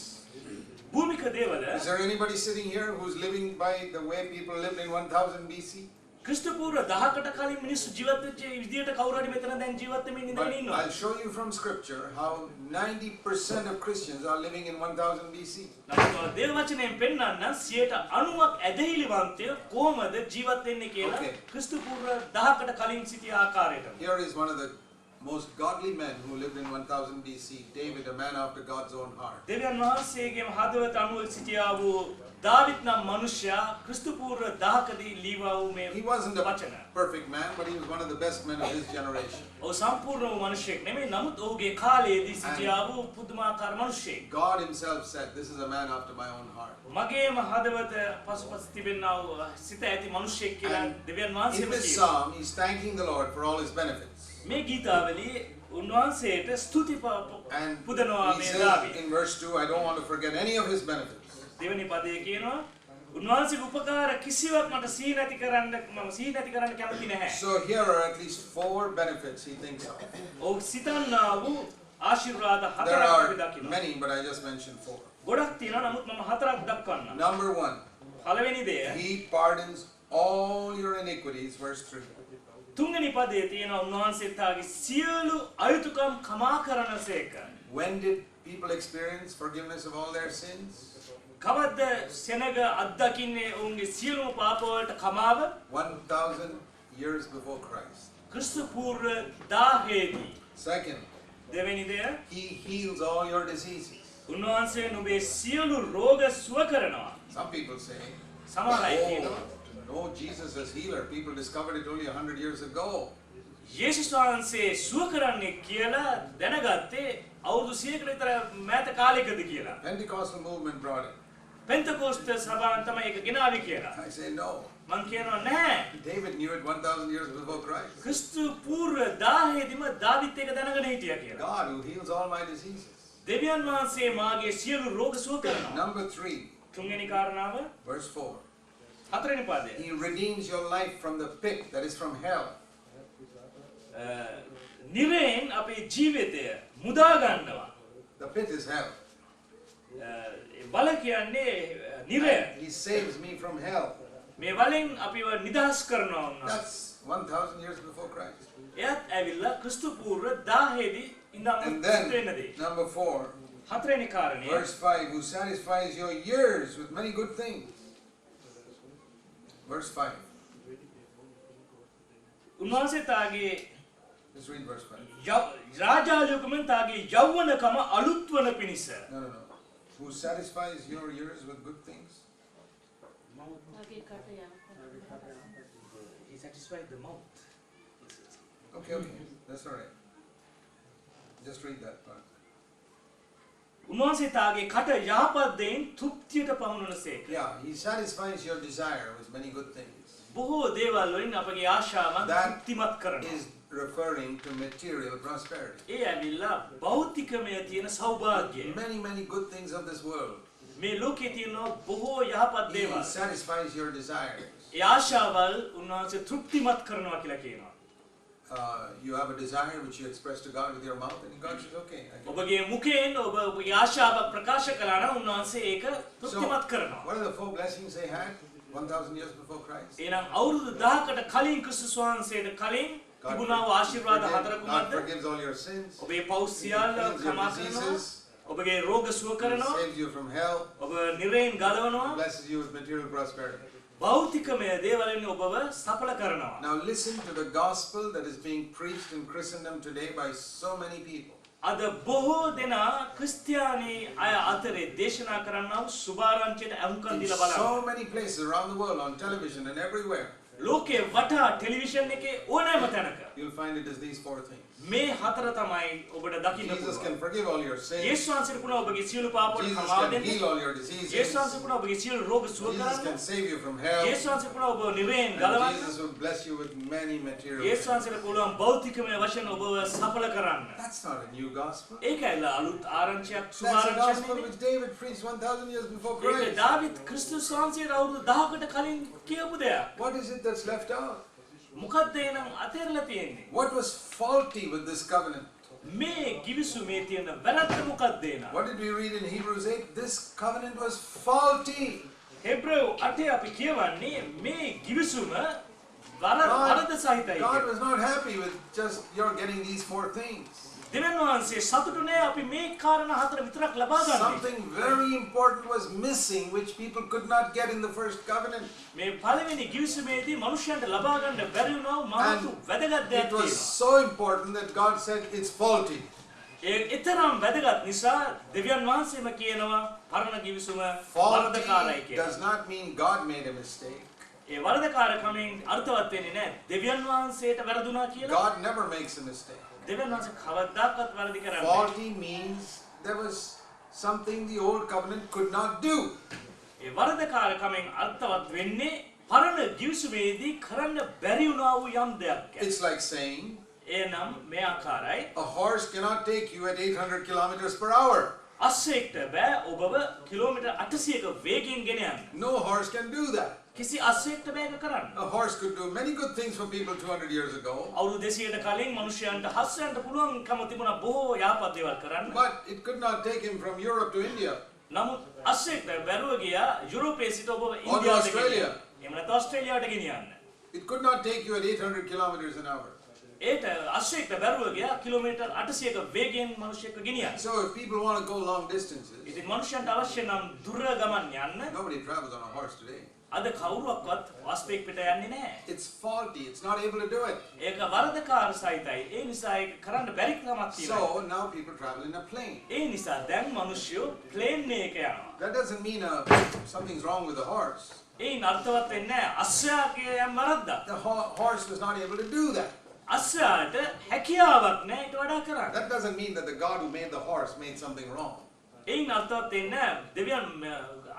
Speaker 1: භූමික දේවල
Speaker 2: is there anybody sitting here who's living by the way people lived in 1000 BC?
Speaker 1: ක්‍රිස්තු පූර්ව 1000කට කලින් මිනිස්සු ජීවත් වෙච්ච විදියට කවුරු හරි මෙතන දැන් ජීවත් වෙමින්
Speaker 2: But
Speaker 1: ඉඳගෙන ඉන්නවා.
Speaker 2: I'll show you from scripture how 90% of Christians are living in 1000 BC.
Speaker 1: නමුත් දේව වචනයෙන් පෙන්වන්න 90ක් ඇදහිලිවන්තය කොහොමද ජීවත් වෙන්නේ කියලා
Speaker 2: Okay.
Speaker 1: ක්‍රිස්තු පූර්ව 1000කට කලින් සිටි ආකාරයට.
Speaker 2: Here is one of the most godly men who lived in 1000 BC, David, a man after God's own heart.
Speaker 1: දෙවියන් වහන්සේගේම හදවත අනුව සිටියා වූ දාවිත් නම් මනුෂ්‍යයා ක්‍රිස්තු පූර්ව 1000කදී ලීවා වූ මේ
Speaker 2: He wasn't a
Speaker 1: වචන.
Speaker 2: perfect man, but he was one of the best men of his generation.
Speaker 1: ඔහු සම්පූර්ණ වූ මනුෂ්‍යෙක් නෙමෙයි නමුත් ඔහුගේ කාලයේදී සිටියා වූ පුදුමාකාර මනුෂ්‍යෙක්.
Speaker 2: God himself said, "This is a man after my own heart."
Speaker 1: මගේම හදවත පසුපස තිබෙනා වූ සිත ඇති මනුෂ්‍යෙක් කියලා
Speaker 2: And
Speaker 1: දෙවියන්
Speaker 2: in
Speaker 1: වහන්සේම
Speaker 2: this
Speaker 1: කියනවා.
Speaker 2: psalm, he's thanking the Lord for all his benefits.
Speaker 1: මේ ගීතාවලියේ උන්වහන්සේට ස්තුති
Speaker 2: And
Speaker 1: පුදනවා
Speaker 2: he
Speaker 1: මේ
Speaker 2: says
Speaker 1: දාවි.
Speaker 2: in verse 2, "I don't want to forget any of his benefits."
Speaker 1: දෙවෙනි පදයේ කියනවා උන්වහන්සේගේ උපකාර කිසිවක් මට සිහි නැති කරන්න මම සිහි නැති කරන්න කැමති නැහැ.
Speaker 2: So here are at least 4 benefits he thinks of.
Speaker 1: ඔහු සිතන්නා වූ ආශිර්වාද
Speaker 2: There
Speaker 1: හතරක් අපි
Speaker 2: are
Speaker 1: දකිනවා.
Speaker 2: many, but I just mentioned 4.
Speaker 1: ගොඩක් තියෙනවා නමුත් මම හතරක් දක්වන්නම්.
Speaker 2: Number 1,
Speaker 1: පළවෙනි දෙය
Speaker 2: he pardons all your iniquities, verse 3.
Speaker 1: තුන්වෙනි පදයේ තියෙනවා උන්වහන්සේ තාගේ සියලු අයුතුකම් කමා කරනසේක.
Speaker 2: When did people experience forgiveness of all their sins?
Speaker 1: කවද්ද සෙනග අත්දකින්නේ ඔවුන්ගේ සියලුම පාප වලට කමාව?
Speaker 2: 1000 years before Christ.
Speaker 1: ක්‍රිස්තු පූර්ව 1000දී.
Speaker 2: Second,
Speaker 1: දෙවෙනි දෙය
Speaker 2: he heals all your diseases.
Speaker 1: උන්වහන්සේ නුඹේ සියලු රෝග සුව කරනවා.
Speaker 2: Some people say,
Speaker 1: සමහර අය කියනවා
Speaker 2: no, Jesus is healer. People discovered it only 100 years ago.
Speaker 1: යේසුස් වහන්සේ සුව කරන්නේ කියලා දැනගත්තේ අවුරුදු 100කට විතර මෑත කාලයකද කියලා.
Speaker 2: Pentecostal movement brought it.
Speaker 1: පෙන්තකොස්ත සභාවන් තමයි ඒක ගෙනාවේ කියලා.
Speaker 2: I say no.
Speaker 1: මම කියනවා නැහැ.
Speaker 2: David knew it 1000 years before Christ.
Speaker 1: ක්‍රිස්තු පූර්ව 1000ෙදිම දාවිත් ඒක දැනගෙන හිටියා කියලා.
Speaker 2: God who heals all my diseases.
Speaker 1: දෙවියන් වහන්සේ මාගේ සියලු රෝග සුව කරනවා.
Speaker 2: Number 3,
Speaker 1: තුන්වෙනි කාරණාව
Speaker 2: verse 4.
Speaker 1: හතරවෙනි පදය.
Speaker 2: He redeems your life from the pit, that is from hell.
Speaker 1: නිරයෙන් අපේ ජීවිතය මුදා ගන්නවා.
Speaker 2: The pit is hell.
Speaker 1: වල කියන්නේ නිරය.
Speaker 2: He saves me from hell.
Speaker 1: මේ වලින් අපිව නිදහස් කරනවා උන්වහන්සේ.
Speaker 2: That's 1000 years before Christ.
Speaker 1: එයත් ඇවිල්ලා ක්‍රිස්තු පූර්ව 1000ෙදි ඉඳන්
Speaker 2: And
Speaker 1: වෙන
Speaker 2: then,
Speaker 1: දේ.
Speaker 2: number 4,
Speaker 1: හතරවෙනි කාරණය
Speaker 2: verse 5, who satisfies your years with many good things. Verse 5.
Speaker 1: උන්වහන්සේ තාගේ
Speaker 2: Just read verse 5.
Speaker 1: රාජාලියකමෙන් තාගේ යෞවනකම අලුත් වන පිණිස.
Speaker 2: No. Who satisfies your years with good things?
Speaker 1: He satisfied the mouth.
Speaker 2: Okay. That's all right. Just read that part.
Speaker 1: උන්වහන්සේ තාගේ කට යහපත් දෙයින් තෘප්තියට පමුණුනසේක.
Speaker 2: Yeah, he satisfies your desire with many good things.
Speaker 1: බොහෝ දේවල් වලින් අපගේ ආශාවන්
Speaker 2: That
Speaker 1: තෘප්තිමත් කරනවා.
Speaker 2: is referring to material prosperity.
Speaker 1: ඒ ඇවිල්ලා භෞතිකමය තියෙන සෞභාග්‍යය.
Speaker 2: Many good things of this world.
Speaker 1: මේ ලෝකේ තියෙන බොහෝ යහපත්
Speaker 2: He
Speaker 1: දේවල්.
Speaker 2: satisfies your desires.
Speaker 1: ඒ ආශාවල් උන්වහන්සේ තෘප්තිමත් කරනවා කියලා කියනවා.
Speaker 2: You have a desire which you express to God with your mouth, and God says, "Okay." I can.
Speaker 1: ඔබගේ මුඛයෙන් ඔබ ඔබගේ ආශාව ප්‍රකාශ කළා නම් උන්වහන්සේ ඒක
Speaker 2: So,
Speaker 1: තෘප්තිමත් කරනවා.
Speaker 2: what are the 4 blessings they had 1000 years before Christ?
Speaker 1: එහෙනම් අවුරුදු 1000කට කලින් ක්‍රිස්තුස් වහන්සේට කලින් තිබුණා වූ ආශිර්වාද හතර
Speaker 2: God
Speaker 1: කුමක්ද?
Speaker 2: forgives all your sins.
Speaker 1: ඔබේ පව් සියල්ල
Speaker 2: Heals your
Speaker 1: කමා කරනවා.
Speaker 2: diseases.
Speaker 1: ඔබගේ රෝග සුව
Speaker 2: He
Speaker 1: කරනවා.
Speaker 2: saves you from hell.
Speaker 1: ඔබ නිරයෙන් ගලවනවා.
Speaker 2: Blesses you with material prosperity.
Speaker 1: භෞතිකමය දේවලින් ඔබව සඵල කරනවා.
Speaker 2: Now listen to the gospel that is being preached in Christendom today by so many people.
Speaker 1: අද බොහෝ දෙනා ක්‍රිස්තියානි අය අතරේ දේශනා කරන්නා වූ සුභාරංචියට අහුම්කම්
Speaker 2: In
Speaker 1: දීලා බලන්න.
Speaker 2: so many places around the world, on television and everywhere,
Speaker 1: ලෝකේ වටා ටෙලිවිෂන් එකේ ඕනෑම තැනක
Speaker 2: you'll find it as these four things.
Speaker 1: මේ හතර තමයි ඔබට දකින්න
Speaker 2: Jesus
Speaker 1: පුළුවන්.
Speaker 2: can forgive all your sins.
Speaker 1: යේසුස් වහන්සේට පුළුවන් ඔබගේ සියලු පාපවල
Speaker 2: Jesus
Speaker 1: සමාව
Speaker 2: can
Speaker 1: දෙන්න.
Speaker 2: heal all your diseases.
Speaker 1: යේසුස් වහන්සේට පුළුවන් ඔබගේ සියලු රෝග සුව
Speaker 2: Jesus
Speaker 1: කරන්න.
Speaker 2: can save you from hell.
Speaker 1: යේසුස් වහන්සේට පුළුවන් ඔබ නිරයෙන්
Speaker 2: And
Speaker 1: ගලවන්න.
Speaker 2: Jesus will bless you with many material
Speaker 1: යේසුස්
Speaker 2: things.
Speaker 1: වහන්සේට පුළුවන් භෞතිකමය වශයෙන් ඔබව සඵල කරන්න.
Speaker 2: That's not a new gospel.
Speaker 1: ඒකයි අලුත් ආරංචියක්
Speaker 2: That's a gospel
Speaker 1: සුභාරංචියක්
Speaker 2: which David preached 1,000 years before
Speaker 1: ඒක
Speaker 2: Christ.
Speaker 1: දාවිද් ක්‍රිස්තුස් වහන්සේට අවුරුදු 1000කට කලින් කියපු දෙයක්.
Speaker 2: What is it that's left out?
Speaker 1: මොකක්ද එනම් අතහැරලා තියෙන්නේ?
Speaker 2: What was faulty with this covenant?
Speaker 1: මේ ගිවිසුමේ තියෙන වැරද්ද මොකක්ද එනම්?
Speaker 2: What did we read in Hebrews 8? This covenant was faulty.
Speaker 1: හෙබ්‍රේව 8 අපි කියවන්නේ මේ ගිවිසුම වරද සහිතයි.
Speaker 2: God was not happy with just you're getting these four things.
Speaker 1: දෙවියන් වහන්සේ සතුටු නෑ අපි මේ කාරණා හතර විතරක් ලබා ගන්න.
Speaker 2: Something very important was missing which people could not get in the first covenant.
Speaker 1: මේ පළවෙනි ගිවිසුමේදී මනුෂ්‍යයන්ට ලබා ගන්න බැරි වුණා මහතු වැදගත් දෙයක්
Speaker 2: It was
Speaker 1: තියෙනවා.
Speaker 2: so important that God said it's faulty.
Speaker 1: ඒ තරම් වැදගත් නිසා දෙවියන් වහන්සේම කියනවා පරණ ගිවිසුම
Speaker 2: Faulty
Speaker 1: වරදකාරයි කියලා.
Speaker 2: does not mean God made a mistake.
Speaker 1: ඒ වරදකාරකමෙන් අර්ථවත් වෙන්නේ නැහැ. දෙවියන් වහන්සේට වැරදුනා කියලා.
Speaker 2: God never makes a mistake.
Speaker 1: දෙවියන් වහන්සේ කවදාකවත් වැරදි කරන්නේ නැහැ.
Speaker 2: Faulty means there was something the old covenant could not do.
Speaker 1: ඒ වරදකාරකමෙන් අර්ථවත් වෙන්නේ පරණ ගිවිසුමේදී කරන්න බැරි වුණා වූ යම් දෙයක්.
Speaker 2: It's like saying
Speaker 1: එනම් මේ ආකාරයි
Speaker 2: a horse cannot take you at 800 kilometers per hour.
Speaker 1: අස්සෙක්ට බෑ ඔබව කිලෝමීටර් 800ක වේගයෙන් ගෙන යන්න.
Speaker 2: No horse can do that.
Speaker 1: කිසි අස්සෙක්ට බෑ ඒක කරන්න.
Speaker 2: A horse could do many good things for people 200 years ago,
Speaker 1: අවුරුදු 200කට කලින් මිනිසයන්ට හස්සයන්ට පුළුවන්කම තිබුණා බොහෝ යහපත් දේවල් කරන්න.
Speaker 2: but it could not take him from Europe to India.
Speaker 1: නමුත් අස්සෙක්ට බැරුව ගියා යුරෝපයේ සිට ඔබව
Speaker 2: Or to
Speaker 1: ඉන්දියාවට
Speaker 2: Australia.
Speaker 1: ගෙනියන්න. එහෙම නැත්නම් ඕස්ට්‍රේලියාවට ගෙනියන්න.
Speaker 2: It could not take you at 800 kilometers an hour.
Speaker 1: ඒට අස්සෙක්ට බැරුව ගියා කිලෝමීටර් 800ක වේගයෙන් මිනිසෙක්ව ගෙනියන්න.
Speaker 2: So if people want to go long distances,
Speaker 1: ඉතින් මිනිසයන්ට අවශ්‍ය නම් දුර ගමන් යන්න
Speaker 2: nobody travels on a horse today.
Speaker 1: අද කවුරුවක්වත් වාස්පෙක් පිට යන්නේ නැහැ.
Speaker 2: It's faulty. It's not able to do it.
Speaker 1: ඒක වරදකාර සහිතයි. ඒ නිසා ඒක කරන්න බැරි කමක් තියෙනවා.
Speaker 2: So now people travel in a plane.
Speaker 1: ඒ නිසා දැන් මිනිස්සු ප්ලේන් එක යනවා.
Speaker 2: That doesn't mean something's wrong with the horse.
Speaker 1: ඒන් අර්ථවත් වෙන්නේ නැහැ. අස්සයාගේ යම් වරද්දක්.
Speaker 2: The horse was not able to do that.
Speaker 1: අස්සයාට හැකියාවක් නැහැ ඊට වඩා කරන්න.
Speaker 2: That doesn't mean that the God who made the horse made something wrong.
Speaker 1: ඒන් අර්ථවත් වෙන්නේ නැහැ. දෙවියන්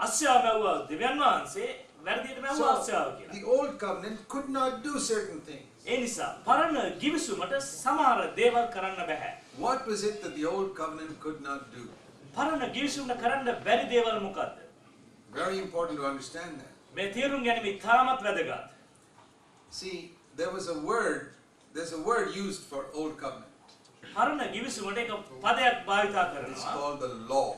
Speaker 1: අස්සයා මැව්වා දෙවියන් වහන්සේ වැරදියට මැව්වා අස්සයාව කියලා.
Speaker 2: The old covenant could not do certain things.
Speaker 1: ඒ නිසා පරණ ගිවිසුමට සමහර දේවල් කරන්න බෑ.
Speaker 2: What was it that the old covenant could not do?
Speaker 1: පරණ ගිවිසුමට කරන්න බැරි දේවල් මොකද්ද?
Speaker 2: Very important to understand that.
Speaker 1: මේ තේරුම් ගැනීම ඉතාමත් වැදගත්.
Speaker 2: See, there's a word used for old covenant.
Speaker 1: පරණ ගිවිසුමට එක පදයක් භාවිතා
Speaker 2: It's
Speaker 1: කරනවා.
Speaker 2: called the law.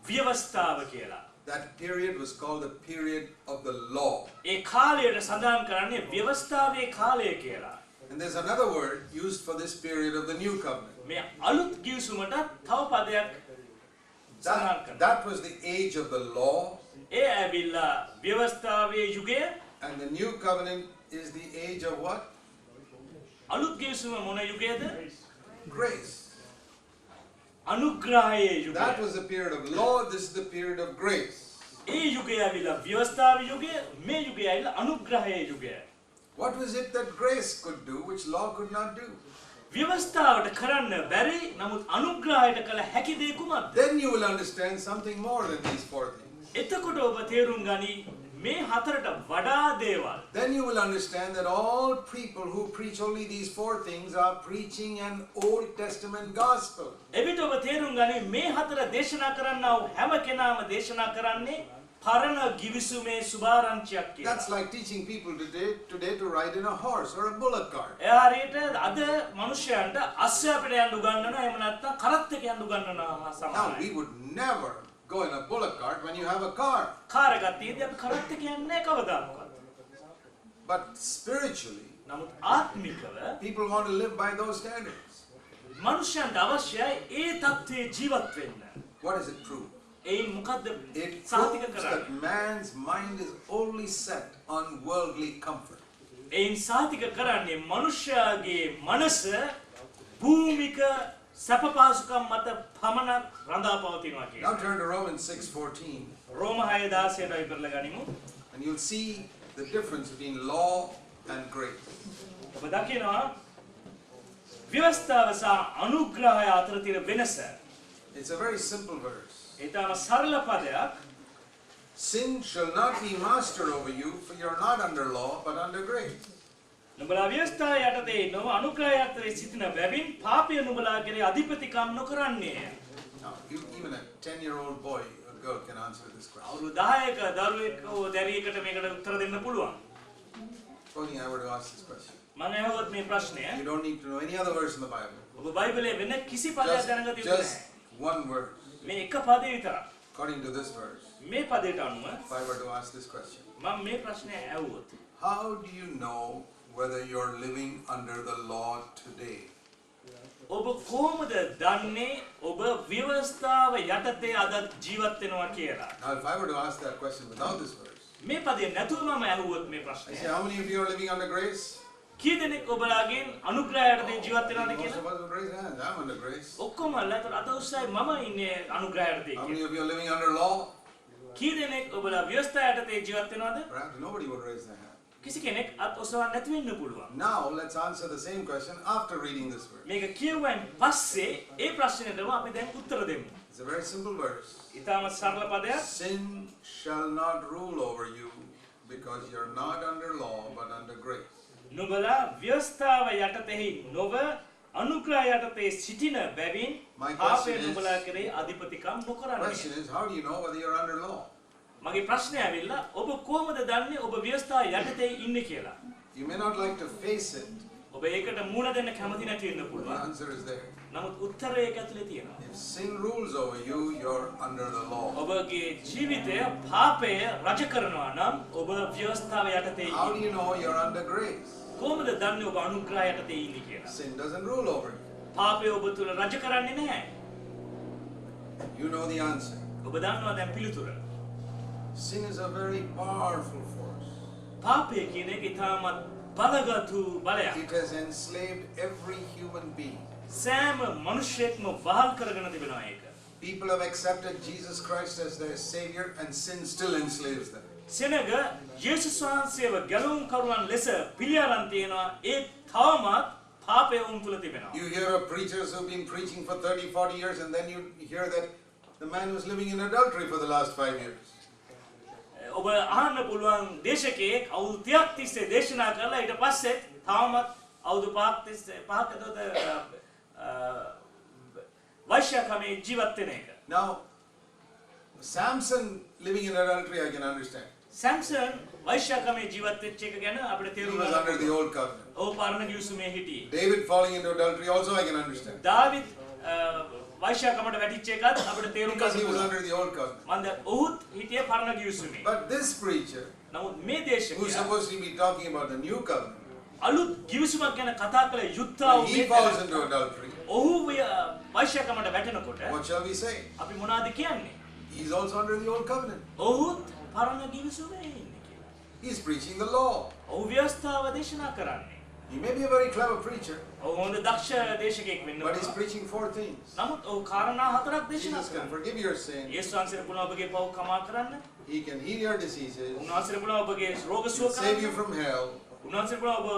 Speaker 1: ව්‍යවස්ථාව කියලා.
Speaker 2: That period was called the period of the law.
Speaker 1: ඒ කාලයට සඳහන් කරන්නේ ව්‍යවස්ථාවේ කාලය කියලා.
Speaker 2: And there's another word used for this period of the new covenant.
Speaker 1: මේ අලුත් ගිවිසුමට තව පදයක් සඳහන් කරනවා.
Speaker 2: That was the age of the law,
Speaker 1: ඒ ඇවිල්ලා ව්‍යවස්ථාවේ යුගය.
Speaker 2: and the new covenant is the age of what?
Speaker 1: අලුත් ගිවිසුම මොන යුගයද?
Speaker 2: Grace.
Speaker 1: අනුග්‍රහයේ යුගය.
Speaker 2: That was the period of law, this is the period of grace.
Speaker 1: ඒ යුගය ඇවිල්ලා ව්‍යවස්ථාවේ යුගය, මේ යුගය ඇවිල්ලා අනුග්‍රහයේ යුගය.
Speaker 2: What was it that grace could do which law could not do?
Speaker 1: ව්‍යවස්ථාවට කරන්න බැරි නමුත් අනුග්‍රහයට කළ හැකි දේ කුමක්ද?
Speaker 2: Then you will understand something more than these four things.
Speaker 1: එතකොට ඔබ තේරුම් ගනි මේ හතරට වඩා දේවල්.
Speaker 2: Then you will understand that all people who preach only these four things are preaching an Old Testament gospel.
Speaker 1: එවිට ඔබ තේරුම් ගනි මේ හතර දේශනා කරන්නා වූ හැම කෙනාම දේශනා කරන්නේ පරණ ගිවිසුමේ සුභාරංචියක් කියලා.
Speaker 2: That's like teaching people today to ride in a horse or a bullock cart.
Speaker 1: ඒ හරියට අද මිනිසයන්ට අස්සයා පිට යන්න උගන්වනවා එහෙම නැත්නම් කරත් එක යන්න උගන්වනවා
Speaker 2: Now
Speaker 1: සමානයි.
Speaker 2: we would never go in a bullock cart when you have a car.
Speaker 1: Car එකක් තියෙද්දි අපි කරත් එක යන්නේ නැහැ කවදාවත්.
Speaker 2: But spiritually,
Speaker 1: නමුත් ආත්මිකව
Speaker 2: people want to live by those standards.
Speaker 1: මනුෂ්‍යයන්ට අවශ්‍යයි ඒ தත්ත්වයේ ජීවත් වෙන්න.
Speaker 2: What does it prove?
Speaker 1: ඒයින් මොකද්ද
Speaker 2: It
Speaker 1: සාතික
Speaker 2: proves
Speaker 1: කරන්නේ?
Speaker 2: that man's mind is only set on worldly comfort.
Speaker 1: ඒයින් සාතික කරන්නේ මනුෂ්‍යයාගේ මනස භූමික සැප පහසුකම් මත පමණක් රඳා පවතිනවා
Speaker 2: Now
Speaker 1: කියලා.
Speaker 2: turn to Romans 6:14,
Speaker 1: රෝම 6:16ට අපි පෙරලා ගනිමු.
Speaker 2: and you'll see the difference between law and grace.
Speaker 1: ඔබ දකිනවා ව්‍යවස්ථාව සහ අනුග්‍රහය අතර තියෙන වෙනස.
Speaker 2: It's a very simple verse.
Speaker 1: ඒ තරම සරල පදයක්.
Speaker 2: Sin shall not be master over you, for you're not under law, but under grace.
Speaker 1: නුඹලා ව්‍යවස්ථාව යටතේ නොව අනුග්‍රහය අතරේ සිටින බැවින් පාපය නුඹලා කෙරේ අධිපතිකම් නොකරන්නේය.
Speaker 2: Now, even a 10-year-old boy or girl can answer this question.
Speaker 1: අවුරුදු 10ක දරුවෙක් හෝ දැරියකට මේකට උත්තර දෙන්න පුළුවන්.
Speaker 2: Only I were to ask this question.
Speaker 1: මම අහුවත් මේ ප්‍රශ්නය
Speaker 2: You don't need to know any other verse in the Bible.
Speaker 1: ඔබ බයිබලයේ වෙන කිසි පදයක් දැනගත යුතු
Speaker 2: Just
Speaker 1: නැහැ.
Speaker 2: one verse.
Speaker 1: මේ එක පදේ විතරයි.
Speaker 2: According to this verse,
Speaker 1: මේ පදයට අනුව
Speaker 2: if I were to ask this question,
Speaker 1: මම මේ ප්‍රශ්නය ඇහුවොත්
Speaker 2: how do you know whether you're living under the law today?
Speaker 1: ඔබ කොහොමද දන්නේ ඔබ ව්‍යවස්ථාව යටතේ අද ජීවත් වෙනවා කියලා?
Speaker 2: Now, if I were to ask that question without this verse,
Speaker 1: මේ පදේ නැතුව මම ඇහුවොත් මේ
Speaker 2: I
Speaker 1: ප්‍රශ්නය
Speaker 2: say, how many of you are living under grace?
Speaker 1: කී දෙනෙක් ඔබලාගෙන් අනුග්‍රහය යටතේ ජීවත් වෙනවද
Speaker 2: Most
Speaker 1: කියලා?
Speaker 2: of us would raise hands. I'm under grace.
Speaker 1: ඔක්කොම අල්ලතර අත උස්සයි මම ඉන්නේ අනුග්‍රහය යටතේ
Speaker 2: How
Speaker 1: කියලා.
Speaker 2: many of you are living under law?
Speaker 1: කී දෙනෙක් ඔබලා ව්‍යවස්ථාව යටතේ ජීවත් වෙනවද?
Speaker 2: Perhaps nobody would raise their hand.
Speaker 1: කිසි කෙනෙක් අත් ඔසවන්න නැති වෙන්න පුළුවන්.
Speaker 2: Now, let's answer the same question after reading this verse.
Speaker 1: මේක කියුවන් පස්සේ ඒ ප්‍රශ්නෙටම අපි දැන් උත්තර දෙමු.
Speaker 2: It's a very simple verse.
Speaker 1: ඊටම සරල පදයක්.
Speaker 2: Sin shall not rule over you because you're not under law but under grace.
Speaker 1: නුඹලා ව්‍යවස්ථාව යටතෙහි නොව අනුග්‍රහය යටතේ සිටින බැවින්
Speaker 2: My
Speaker 1: පාපය
Speaker 2: question is-
Speaker 1: නුඹලා කෙරේ අධිපතිකම්
Speaker 2: The
Speaker 1: නොකරන්නේ.
Speaker 2: question is, how do you know whether you're under law?
Speaker 1: මගේ ප්‍රශ්නය ඇවිල්ලා ඔබ කොහොමද දන්නේ ඔබ ව්‍යවස්ථාව යටතේ ඉන්නේ කියලා?
Speaker 2: You may not like to face it,
Speaker 1: ඔබ ඒකට මුහුණ දෙන්න කැමති නැති වෙන්න
Speaker 2: but the
Speaker 1: පුළුවන්.
Speaker 2: answer is there.
Speaker 1: නමුත් උත්තරය ඒක ඇතුලේ තියෙනවා.
Speaker 2: If sin rules over you, you're under the law.
Speaker 1: ඔබගේ ජීවිතය පාපය රජ කරනවා නම් ඔබ ව්‍යවස්ථාව යටතේ
Speaker 2: How do
Speaker 1: ඉන්නේ.
Speaker 2: you know you're under grace?
Speaker 1: කොහොමද දන්නේ ඔබ අනුග්‍රහය යටතේ ඉන්නේ කියලා?
Speaker 2: Sin doesn't rule over you.
Speaker 1: පාපය ඔබ තුල රජ කරන්නේ නැහැ.
Speaker 2: You know the answer.
Speaker 1: ඔබ දන්නවා දැන් පිළිතුර.
Speaker 2: Sin is a very powerful force.
Speaker 1: පාපය කියන එක ඉතාමත් බලගතු බලයක්.
Speaker 2: It has enslaved every human being.
Speaker 1: සෑම මනුෂ්‍යයෙක්ම වහල් කරගෙන තිබෙනවා ඒක.
Speaker 2: People have accepted Jesus Christ as their Savior, and sin still enslaves them.
Speaker 1: සෙනග යේසුස් වහන්සේව ගැලවුම් කරුවන් ලෙස පිළි අරන් තියෙනවා. ඒ තවමත් පාපය උන් තුල තිබෙනවා.
Speaker 2: You hear of preachers who've been preaching for 30, 40 years, and then you hear that the man was living in adultery for the last 5 years.
Speaker 1: ඔබ අහන්න පුළුවන් දේශකයෙක් අවුරුදු 30ක් තිස්සේ දේශනා කරලා ඊට පස්සේ තවමත් අවුරුදු 5ක් තිස්සේ වෛශ්‍යකමේ ජීවත් වෙන එක.
Speaker 2: Now, Samson living in adultery, I can understand.
Speaker 1: Samson වෛශ්‍යකමේ ජීවත් වෙච්ච එක ගැන අපිට
Speaker 2: He
Speaker 1: තේරුම්
Speaker 2: was
Speaker 1: ගන්න
Speaker 2: under the
Speaker 1: පුළුවන්.
Speaker 2: old covenant.
Speaker 1: ඔව් පරණ ගිවිසුමේ හිටියේ.
Speaker 2: David falling into adultery also I can understand.
Speaker 1: දාවිද් වෛශ්‍යකමට වැටිච්ච එකත් අපිට තේරුම්
Speaker 2: Because
Speaker 1: ගන්න
Speaker 2: he was
Speaker 1: පුළුවන්.
Speaker 2: under the old covenant.
Speaker 1: මන්ද ඔහුත් හිටියේ පරණ ගිවිසුමේ.
Speaker 2: But this preacher,
Speaker 1: නමුත් මේ
Speaker 2: who's
Speaker 1: දේශකයා
Speaker 2: supposed to be talking about the new covenant,
Speaker 1: අලුත් ගිවිසුමක් ගැන කතා කළ යුත්තා
Speaker 2: when
Speaker 1: වූ
Speaker 2: he
Speaker 1: මේ
Speaker 2: falls
Speaker 1: තැන
Speaker 2: into adultery,
Speaker 1: ඔහු වෛශ්‍යකමට වැටෙනකොට
Speaker 2: what shall we say?
Speaker 1: අපි මොනවද කියන්නේ?
Speaker 2: He's also under the old covenant.
Speaker 1: ඔහුත් පරණ ගිවිසුමේ ඉන්නේ කියලා.
Speaker 2: He's preaching the law.
Speaker 1: ඔහු ව්‍යවස්ථාව දේශනා කරන්නේ.
Speaker 2: He may be a very clever preacher,
Speaker 1: ඔහු හොඳ දක්ෂ දේශකයෙක් වෙන්න
Speaker 2: but he's
Speaker 1: පුළුවන්.
Speaker 2: preaching 4 things.
Speaker 1: නමුත් ඔහු කාරණා හතරක් දේශනා
Speaker 2: Jesus can
Speaker 1: කරනවා.
Speaker 2: forgive your sin.
Speaker 1: යේසුස් වහන්සේට පුළුවන් ඔබගේ පව් කමා කරන්න.
Speaker 2: He can heal your diseases.
Speaker 1: උන්වහන්සේට පුළුවන් ඔබගේ රෝග
Speaker 2: He
Speaker 1: සුව
Speaker 2: can save you
Speaker 1: කරන්න.
Speaker 2: from hell.
Speaker 1: උන්වහන්සේට පුළුවන් ඔබ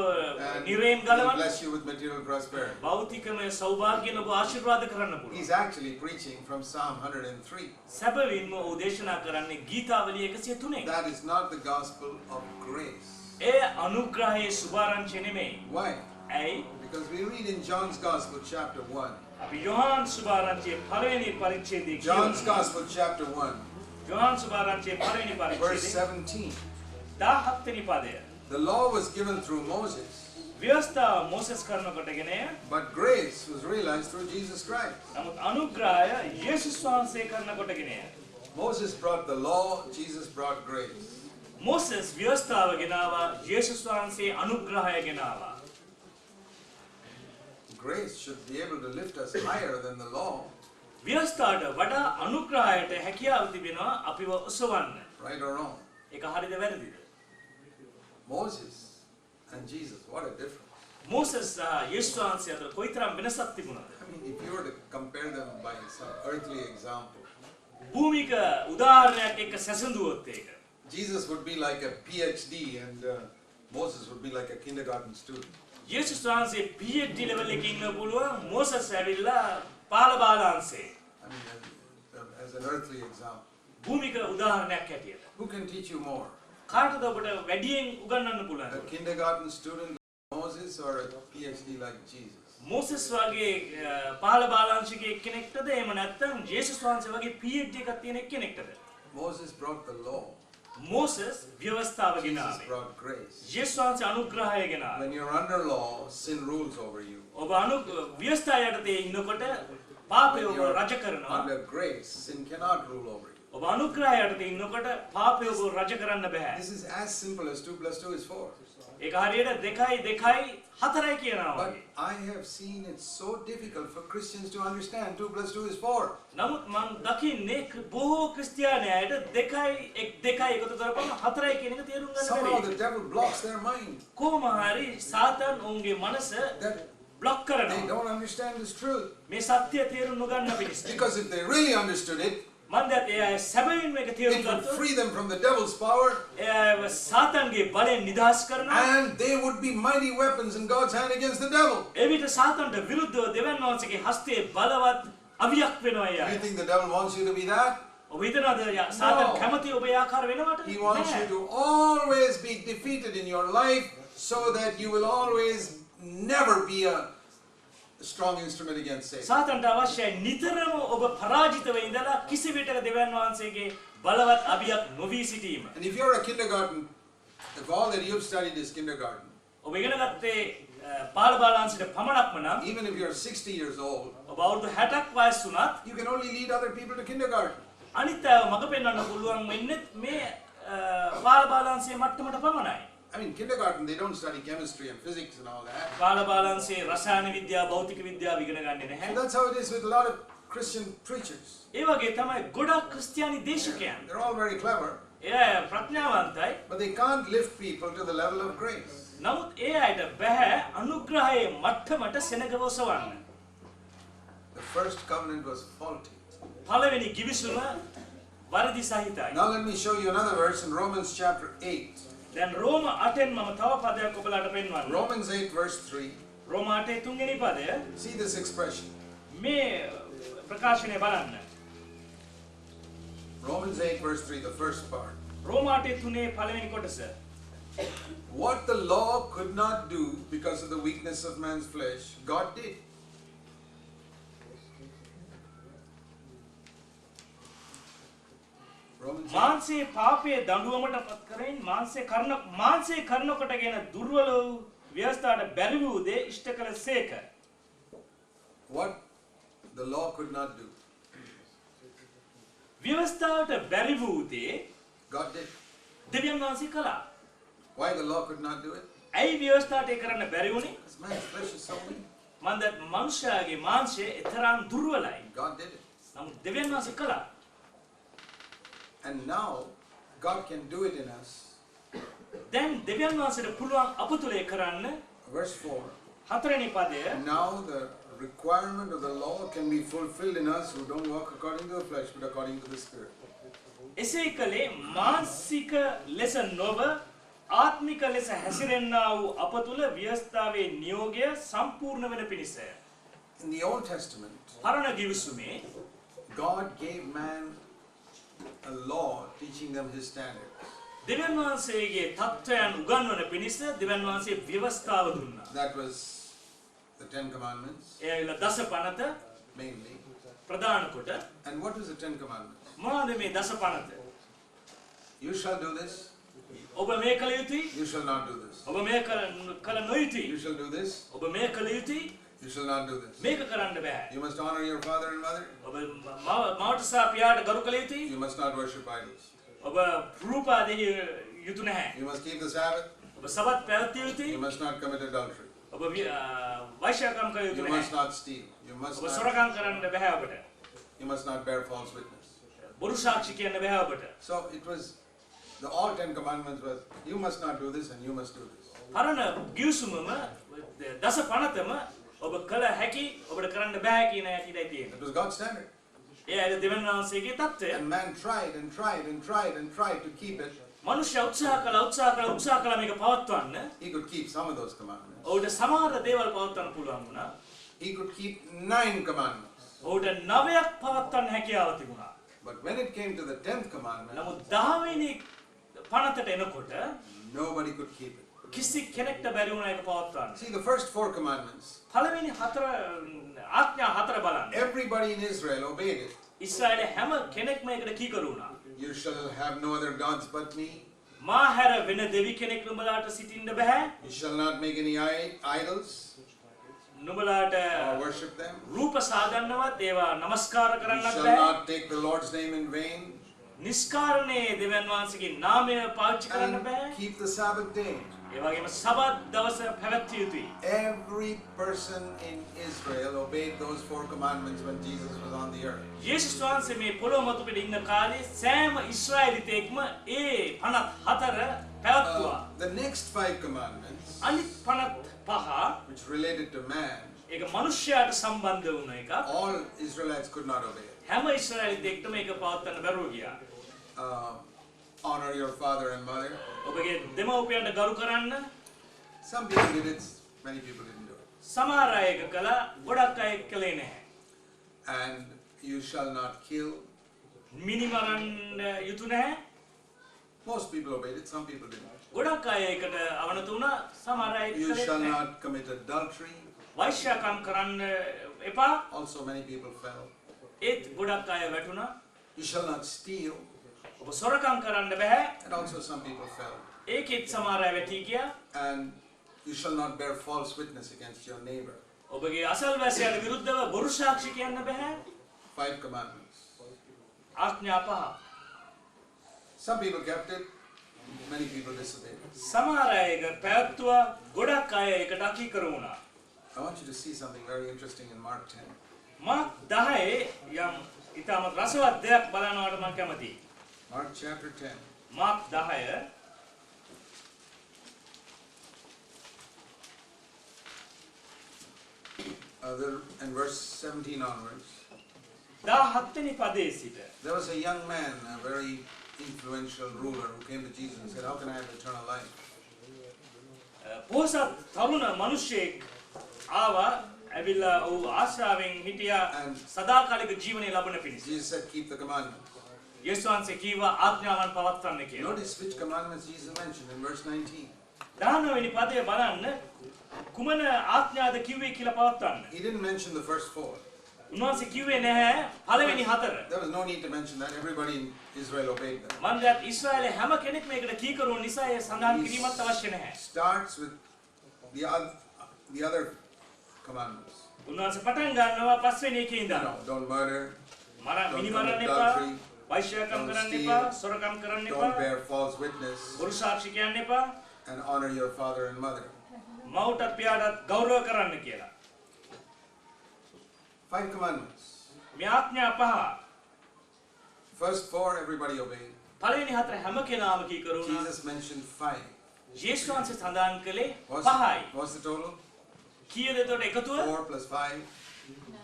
Speaker 2: And
Speaker 1: නිරේන්
Speaker 2: he'll
Speaker 1: ගලවන්න.
Speaker 2: bless you with material prosperity.
Speaker 1: භෞතිකමය සෞභාග්‍යන ඔබ ආශිර්වාද කරන්න පුළුවන්.
Speaker 2: He's actually preaching from Psalm 103.
Speaker 1: සැබවින්ම ඔහු දේශනා කරන්නේ ගීතාවලිය 103.
Speaker 2: That is not the gospel of grace.
Speaker 1: ඒ අනුග්‍රහයේ සුභාරංචිය නෙමෙයි.
Speaker 2: Why?
Speaker 1: ඇයි?
Speaker 2: Because we read in John's Gospel, chapter 1.
Speaker 1: අපි යොහාන් සුභාරංචියේ පළවෙනි පරිච්ඡේදයේ
Speaker 2: John's
Speaker 1: කියනවා.
Speaker 2: Gospel, chapter 1,
Speaker 1: යොහාන් සුභාරංචියේ පළවෙනි
Speaker 2: verse
Speaker 1: පරිච්ඡේදයේ
Speaker 2: 17.
Speaker 1: 17 වෙනි පදය.
Speaker 2: The law was given through Moses,
Speaker 1: ව්‍යවස්ථාව මොසස් කරනකොටගෙන
Speaker 2: but grace was realized through Jesus Christ.
Speaker 1: නමුත් අනුග්‍රහය යේසුස් වහන්සේ කරනකොටගෙන
Speaker 2: Moses brought the law, Jesus brought grace.
Speaker 1: Moses ව්‍යවස්ථාව ගෙනාවා, යේසුස් වහන්සේ අනුග්‍රහය ගෙනාවා.
Speaker 2: Grace should be able to lift us higher than the law,
Speaker 1: ව්‍යවස්ථාවට වඩා අනුග්‍රහයට හැකියාව තිබෙනවා අපිව ඔසවන්න.
Speaker 2: right or wrong.
Speaker 1: ඒක හරිද වැරදිද?
Speaker 2: Moses and Jesus, what a difference.
Speaker 1: Moses යේසුස් වහන්සේ අතර කොයිතරම් වෙනසක් තිබුණාද?
Speaker 2: I mean, if you were to compare them by some earthly example,
Speaker 1: භූමික උදාහරණයක් එක්ක සැසඳුවොත් ඒක.
Speaker 2: Jesus would be like a PhD and Moses would be like a kindergarten student.
Speaker 1: යේසුස් වහන්සේ PhD level එකේ ඉන්න පුළුවන්, මෝසස් ඇවිල්ලා පාල බාලාංශේ.
Speaker 2: I mean, as an earthly example.
Speaker 1: භූමික උදාහරණයක් හැටියට.
Speaker 2: Who can teach you more?
Speaker 1: කාටද ඔබට වැඩියෙන් උගන්වන්න
Speaker 2: A
Speaker 1: පුළුවන්?
Speaker 2: kindergarten student like Moses or a PhD like Jesus?
Speaker 1: Moses වගේ පාල බාලාංශිකයෙක් එක්කෙනෙක්ටද එහෙම නැත්නම් යේසුස් වහන්සේ වගේ PhD එකක් තියෙන එක්කෙනෙක්ටද?
Speaker 2: Moses brought the law.
Speaker 1: Moses ව්‍යවස්ථාව
Speaker 2: Jesus
Speaker 1: ගෙනාවේ.
Speaker 2: brought grace.
Speaker 1: යේසුස් වහන්සේ අනුග්‍රහය ගෙනාවේ.
Speaker 2: When you're under law, sin rules over you.
Speaker 1: ඔබ ව්‍යවස්ථාව යටතේ ඉන්නකොට පාපය
Speaker 2: When
Speaker 1: ඔබ
Speaker 2: you're
Speaker 1: රජ කරනවා.
Speaker 2: under grace, sin cannot rule over you.
Speaker 1: ඔබ අනුග්‍රහය යටතේ ඉන්නකොට පාපය ඔබ රජ කරන්න බෑ.
Speaker 2: This is as simple as 2 plus 2 is 4.
Speaker 1: ඒක හරියට 2යි 2යි 4යි කියනවා
Speaker 2: But
Speaker 1: වගේ.
Speaker 2: I have seen it so difficult for Christians to understand 2 plus 2 is 4.
Speaker 1: නමුත් මම දකින්නේ බොහෝ ක්‍රිස්තියානියට 2යි එකතු කරපුවම 4යි කියන එක තේරුම් ගන්න
Speaker 2: Somehow
Speaker 1: බැරි.
Speaker 2: the devil blocks their mind.
Speaker 1: කොහොම හරි සාතන් ඔවුන්ගේ මනස
Speaker 2: That
Speaker 1: බ්ලොක්
Speaker 2: they
Speaker 1: කරනවා.
Speaker 2: don't understand this truth.
Speaker 1: මේ සත්‍ය තේරුම් නොගන්න පිණිස.
Speaker 2: Because if they really understood it,
Speaker 1: මම දැන් ඒ අය සැබවින්ම ඒක තේරුම්
Speaker 2: it would
Speaker 1: ගත්තොත්
Speaker 2: free them from the devil's power
Speaker 1: ඒ අයව සාතන්ගේ බලයෙන් නිදහස් කරනවා.
Speaker 2: and they would be mighty weapons in God's hand against the devil.
Speaker 1: එවිට සාතන්ට විරුද්ධව දෙවියන් වහන්සේගේ හස්තයේ බලවත් අවියක් වෙනවා ඒ
Speaker 2: You
Speaker 1: අය.
Speaker 2: think the devil wants you to be that?
Speaker 1: ඔබ හිතනවාද සාතන්
Speaker 2: No.
Speaker 1: කැමති ඔබ ඒ ආකාර වෙනවට?
Speaker 2: He wants
Speaker 1: නෑ.
Speaker 2: you to always be defeated in your life so that you will always never be a strong instrument against Satan.
Speaker 1: සාතන්ට අවශ්‍යයි නිතරම ඔබ පරාජිතව ඉඳලා කිසි විටක දෙවියන් වහන්සේගේ බලවත් අභියක් නොවී සිටීම.
Speaker 2: And if you're a kindergarten, if all that you've studied is kindergarten,
Speaker 1: ඔබ ඉගෙන ගත්තේ පාල බාලාංශයට පමණක්ම නම්
Speaker 2: even if you're 60 years old,
Speaker 1: ඔබ අවුරුදු 60ක් වයස් වුණත්
Speaker 2: you can only lead other people to kindergarten.
Speaker 1: අනිත් අයව මඟ පෙන්වන්න පුළුවන් වෙන්නේ මේ පාල බාලාංශයේ මට්ටමට පමණයි.
Speaker 2: I mean, kindergarten, they don't study chemistry and physics and all that.
Speaker 1: පාල බාලාංශයේ රසායන විද්‍යාව, භෞතික විද්‍යාව ඉගෙන ගන්නේ නැහැ.
Speaker 2: And that's how it is with a lot of Christian preachers.
Speaker 1: ඒ වගේ තමයි ගොඩක් ක්‍රිස්තියානි දේශකයන්.
Speaker 2: They're all very clever,
Speaker 1: ඒ අය ප්‍රඥාවන්තයි.
Speaker 2: but they can't lift people to the level of grace.
Speaker 1: නමුත් ඒ අයට බෑ අනුග්‍රහයේ මට්ටමට සෙනගව ඔසවන්න.
Speaker 2: The first covenant was faulty.
Speaker 1: පළවෙනි ගිවිසුම වරදි සහිතයි.
Speaker 2: Now let me show you another verse in Romans chapter 8.
Speaker 1: දැන් රෝම 8න් මම තව පදයක් ඔබලාට පෙන්වන්නම්.
Speaker 2: Romans 8 verse 3.
Speaker 1: රෝම 8 3 වෙනි පදය
Speaker 2: See this expression.
Speaker 1: මේ ප්‍රකාශනය බලන්න.
Speaker 2: Romans 8 verse 3, the first part.
Speaker 1: රෝම 8 3 පළවෙනි කොටස.
Speaker 2: What the law could not do because of the weakness of man's flesh, God did. Romans 8.
Speaker 1: මාංශයේ පාපයේ දඬුවමට පත් කරමින් මාංශයේ කරන කොටගෙන දුර්වල වූ ව්‍යවස්ථාවට බැරි වූ දේ ඉෂ්ට කළ සේක.
Speaker 2: What the law could not do,
Speaker 1: ව්‍යවස්ථාවට බැරි වූ දේ
Speaker 2: God did.
Speaker 1: දෙවියන් වහන්සේ කළා.
Speaker 2: Why the law could not do it?
Speaker 1: ඇයි ව්‍යවස්ථාවට ඒ කරන්න බැරි වුණේ?
Speaker 2: Because man's flesh is so weak.
Speaker 1: මන්ද මනුෂ්‍යයාගේ මාංශය එතරම් දුර්වලයි.
Speaker 2: God did it.
Speaker 1: නමුත් දෙවියන් වහන්සේ කළා.
Speaker 2: And now, God can do it in us.
Speaker 1: දැන් දෙවියන් වහන්සේට පුළුවන් අප තුල ඒ කරන්න.
Speaker 2: Verse 4.
Speaker 1: හතරවෙනි පදය.
Speaker 2: Now the requirement of the law can be fulfilled in us who don't walk according to the flesh but according to the Spirit.
Speaker 1: එසේ කලේ මානසික ලෙස නොව ආත්මික ලෙස හැසිරෙන්නා වූ අප තුල ව්‍යවස්ථාවේ නියෝගය සම්පූර්ණ වෙන පිණිස.
Speaker 2: In the Old Testament,
Speaker 1: පරණ ගිවිසුමේ
Speaker 2: God gave man a law teaching them his standards.
Speaker 1: දෙවියන් වහන්සේගේ තත්ත්වයන් උගන්වන පිණිස දෙවියන් වහන්සේ ව්‍යවස්ථාව දුන්නා.
Speaker 2: That was the Ten Commandments,
Speaker 1: ඒල දස පනත
Speaker 2: mainly.
Speaker 1: ප්‍රධාන කොට.
Speaker 2: And what was the Ten Commandments?
Speaker 1: මොනවාද මේ දස පනත?
Speaker 2: You shall do this,
Speaker 1: ඔබ මේ කළ යුතුයි.
Speaker 2: you shall not do this.
Speaker 1: ඔබ මේ කළ නොයුතුයි.
Speaker 2: You shall do this,
Speaker 1: ඔබ මේ කළ යුතුයි.
Speaker 2: you shall not do this.
Speaker 1: මේක කරන්න බෑ.
Speaker 2: You must honor your father and mother.
Speaker 1: ඔබ මවට සහ පියාට ගරු කළ යුතුයි.
Speaker 2: You must not worship idols.
Speaker 1: ඔබ රූපාදී යුතු නැහැ.
Speaker 2: You must keep the Sabbath.
Speaker 1: ඔබ සබත් පැවැත්විය යුතුයි.
Speaker 2: You must not commit adultery.
Speaker 1: ඔබ වෛශ්‍යකම් කළ යුතු
Speaker 2: You
Speaker 1: නැහැ.
Speaker 2: must not steal. You must
Speaker 1: ඔබ
Speaker 2: not,
Speaker 1: සොරකම් කරන්න බෑ ඔබට.
Speaker 2: you must not bear false witness.
Speaker 1: බොරු සාක්ෂි කියන්න බෑ ඔබට.
Speaker 2: So it was, all 10 commandments was, you must not do this and you must do this.
Speaker 1: පරණ ගිවිසුමම දස පනතම ඔබ කළ හැකි ඔබට කරන්න බෑ කියන හැටියි තියෙන්නේ.
Speaker 2: It was God's standard.
Speaker 1: ඒ අය දෙවියන් වහන්සේගේ தත්ත්වය.
Speaker 2: And man tried and tried and tried and tried to keep it.
Speaker 1: මනුෂ්‍ය උත්සාහ කළා මේක පවත්වන්න.
Speaker 2: He could keep some of those commandments.
Speaker 1: ඔහුට සමහර දේවල් පවත්වන්න පුළුවන් වුණා.
Speaker 2: He could keep 9 commandments.
Speaker 1: ඔහුට 9ක් පවත්වන්න හැකියාව තිබුණා.
Speaker 2: But when it came to the 10th commandment,
Speaker 1: නමුත් 10 වෙනි පනතට එනකොට
Speaker 2: nobody could keep it.
Speaker 1: කිසි කෙනෙක්ට බැරි වුණා ඒක පවත්වන්න.
Speaker 2: See, the first 4 commandments,
Speaker 1: පළවෙනි ආඥා 4 බලන්න.
Speaker 2: everybody in Israel obeyed it.
Speaker 1: ඊශ්‍රායලේ හැම කෙනෙක්ම ඒකට කීකරු වුණා.
Speaker 2: You shall have no other gods but me.
Speaker 1: මා හැර වෙන දෙවි කෙනෙක් නුඹලාට සිටින්න බෑ.
Speaker 2: You shall not make any idols
Speaker 1: නුඹලාට
Speaker 2: or worship them.
Speaker 1: රූප සාදන්නවත් ඒවා නමස්කාර
Speaker 2: You
Speaker 1: කරන්නත්
Speaker 2: shall
Speaker 1: බෑ.
Speaker 2: not take the Lord's name in vain.
Speaker 1: නිස්කාරණේ දෙවියන් වහන්සේගේ නාමය පාවිච්චි කරන්න
Speaker 2: And
Speaker 1: බෑ.
Speaker 2: keep the Sabbath day.
Speaker 1: ඒ වගේම සබත් දවස පැවැත්විය යුතුයි.
Speaker 2: Every person in Israel obeyed those 4 commandments when Jesus was on the earth.
Speaker 1: යේසුස් වහන්සේ මේ පොළොව මත පිට ඉන්න කාලේ සෑම ඊශ්‍රායලිතෙක්ම ඒ 54 පැවැත්තුවා.
Speaker 2: The next 5 commandments,
Speaker 1: අනිත් 55
Speaker 2: which related to man,
Speaker 1: ඒක මනුෂ්‍යයාට සම්බන්ධ වුණ එක.
Speaker 2: all Israelites could not obey it.
Speaker 1: හැම ඊශ්‍රායලිතෙක්ටම මේක පවත්වන්න බැරුව ගියා.
Speaker 2: Honor your father and mother.
Speaker 1: ඔබගේ දෙමව්පියන්ට ගරු කරන්න.
Speaker 2: Some people did it, many people didn't do it.
Speaker 1: සමහර අය ඒක කළා, ගොඩක් අය කළේ නැහැ.
Speaker 2: And you shall not kill.
Speaker 1: මිනිමරන්න යුතු නැහැ.
Speaker 2: Most people obeyed it, some people didn't.
Speaker 1: ගොඩක් අය ඒකට අවනත වුණා, සමහර අය
Speaker 2: You
Speaker 1: කළේ
Speaker 2: shall
Speaker 1: නැහැ.
Speaker 2: not commit adultery.
Speaker 1: වෛශ්‍යකම් කරන්න එපා.
Speaker 2: Also many people fell.
Speaker 1: ඒත් ගොඩක් අය වැටුණා.
Speaker 2: You shall not steal.
Speaker 1: ඔබ සොරකම් කරන්න බෑ.
Speaker 2: And also some people fell.
Speaker 1: ඒකෙත් සමහර අය වැටි ගියා.
Speaker 2: And you shall not bear false witness against your neighbor.
Speaker 1: ඔබගේ අසල්වැසියාට විරුද්ධව බොරු සාක්ෂි කියන්න බෑ.
Speaker 2: 5 commandments.
Speaker 1: ආඥා 5.
Speaker 2: Some people kept it, many people disobeyed it.
Speaker 1: සමහර අය ඒක පැවැත්තුවා, ගොඩක් අය ඒකට අකීකරු වුණා.
Speaker 2: I want you to see something very interesting in Mark 10.
Speaker 1: Mark 10 යම් ඉතාමත් රසවත් දෙයක් බලනවාට මම කැමතියි.
Speaker 2: Mark chapter 10.
Speaker 1: Mark 10
Speaker 2: And verse 17 onwards.
Speaker 1: 17 වෙනි පදයේ සිට
Speaker 2: There was a young man, a very influential ruler, who came to Jesus and said, how can I have eternal life?
Speaker 1: පොහොසත් තරුණ මිනිසෙක් ආවා, ඇවිල්ලා ඔහු ආශ්‍රාවෙන් හිටියා සදාකාලික ජීවනය ලබන පිණිස.
Speaker 2: Jesus said, keep the commandments.
Speaker 1: යේසුස් වහන්සේ කීවා ආඥාවන් පවත්වන්න කියලා.
Speaker 2: Notice which commandments Jesus mentioned in verse 19.
Speaker 1: 19 වෙනි පදයේ බලන්න කුමන ආඥාද කිව්වේ කියලා පවත්වන්න.
Speaker 2: He didn't mention the first 4.
Speaker 1: උන්වහන්සේ කිව්වේ නැහැ පළවෙනි 4.
Speaker 2: There was no need to mention that. Everybody in Israel obeyed them.
Speaker 1: මම දැන් ඊශ්‍රායලේ හැම කෙනෙක්ම මේකට කීකරු වුණ නිසා ඒ සඳහන් කිරීමත් අවශ්‍ය නැහැ.
Speaker 2: Starts with the other commandments.
Speaker 1: උන්වහන්සේ පටන් ගන්නවා පස්වෙනි එකේ ඉඳන්.
Speaker 2: Don't murder.
Speaker 1: මිනි මරන්න එපා. වෛශ්‍යකම් කරන්න එපා. සොරකම් කරන්න එපා.
Speaker 2: Don't bear false witness.
Speaker 1: බොරු සාක්ෂි කියන්න එපා.
Speaker 2: And honor your father and mother.
Speaker 1: මව්ටත් පියාටත් ගෞරව කරන්න කියලා.
Speaker 2: 5 commandments.
Speaker 1: මේ ආඥා 5.
Speaker 2: First 4 everybody obeyed.
Speaker 1: පළවෙනි 4 හැම කෙනාම කීකරු වුණා.
Speaker 2: Jesus mentioned 5.
Speaker 1: යේසුස් වහන්සේ සඳහන් කළේ 5යි.
Speaker 2: What's the total?
Speaker 1: කීයද එතකොට එකතුව?
Speaker 2: 4 plus 5.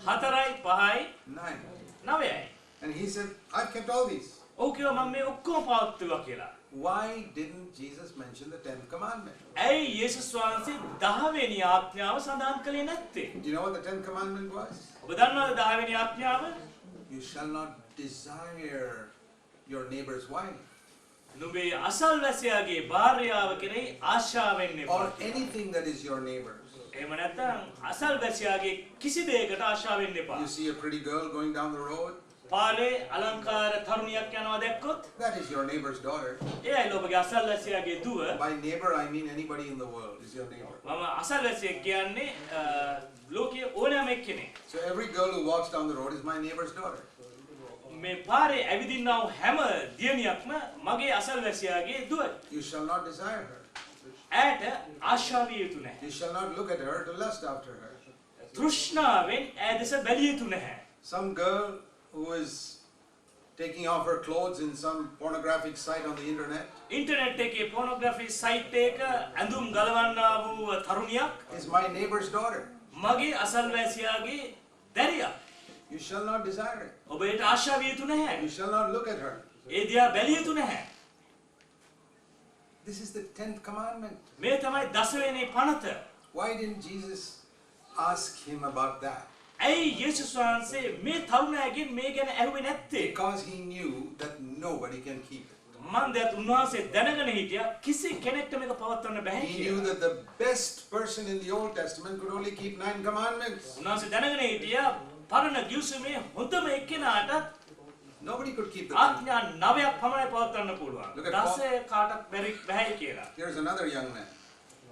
Speaker 1: 4යි 5යි
Speaker 2: 9.
Speaker 1: 9යි.
Speaker 2: And he said, I've kept all these.
Speaker 1: ඔව් කිව්වා මම මේ ඔක්කොම පවත්වුවා කියලා.
Speaker 2: Why didn't Jesus mention the 10th commandment?
Speaker 1: ඇයි යේසුස් වහන්සේ 10 වෙනි ආඥාව සඳහන් කළේ නැත්තේ?
Speaker 2: Do you know what the 10th commandment was?
Speaker 1: ඔබ දන්නවද 10 වෙනි ආඥාව?
Speaker 2: You shall not desire your neighbor's wife.
Speaker 1: නුඹේ අසල්වැසියාගේ භාර්යාව කෙරෙහි ආශා වෙන්න එපා.
Speaker 2: Or anything that is your neighbor's.
Speaker 1: එහෙම නැත්නම් අසල්වැසියාගේ කිසි දෙයකට ආශා වෙන්න එපා.
Speaker 2: You see a pretty girl going down the road?
Speaker 1: පාරේ අලංකාර තරුණියක් යනවා දැක්කොත්
Speaker 2: That is your neighbor's daughter.
Speaker 1: එයයි ඔබගේ අසල්වැසියාගේ දුව.
Speaker 2: By neighbor I mean anybody in the world is your neighbor.
Speaker 1: මම අසල්වැසියෙක් කියන්නේ ලෝකයේ ඕනෑම එක්කෙනෙක්.
Speaker 2: So every girl who walks down the road is my neighbor's daughter.
Speaker 1: මේ පාරේ ඇවිදින්නා වූ හැම දියණියක්ම මගේ අසල්වැසියාගේ දුවයි.
Speaker 2: You shall not desire her.
Speaker 1: ඇයට ආශාව විය යුතු නැහැ.
Speaker 2: You shall not look at her to lust after her.
Speaker 1: තෘෂ්ණාවෙන් ඇය දෙස බැලිය යුතු නැහැ.
Speaker 2: Some girl who is taking off her clothes in some pornographic site on the internet
Speaker 1: internet එකේ පොනෝග්‍රැෆි සයිට් එක ඇඳුම් ගලවන්නා වූ තරුණියක්
Speaker 2: is my neighbor's daughter.
Speaker 1: මගේ අසල්වැසියාගේ දැරියක්.
Speaker 2: You shall not desire it.
Speaker 1: ඔබ ඒට ආශාව විය යුතු නැහැ.
Speaker 2: You shall not look at her.
Speaker 1: ඒ දිහා බැලිය යුතු නැහැ.
Speaker 2: This is the 10th commandment.
Speaker 1: මේ තමයි දසවෙනි පනත.
Speaker 2: Why didn't Jesus ask him about that?
Speaker 1: ඇයි යේසුස් වහන්සේ මේ තරුණයාගෙන් මේ ගැන ඇහුවේ නැත්තේ?
Speaker 2: Because he knew that nobody can keep it.
Speaker 1: මන් දැත් උන්වහන්සේ දැනගෙන හිටියා කිසි කෙනෙක්ට මේක පවත්වන්න බෑ
Speaker 2: He knew
Speaker 1: කියලා.
Speaker 2: that the best person in the Old Testament could only keep 9 commandments.
Speaker 1: උන්වහන්සේ දැනගෙන හිටියා පරණ ගිවිසුමේ හොඳම එක්කෙනාටත්
Speaker 2: Nobody could keep the 10.
Speaker 1: ආඥා 9ක් පමණයි පවත්වන්න පුළුවන්.
Speaker 2: Look at
Speaker 1: 10 කාටත් බැහැ කියලා.
Speaker 2: Here's another young man.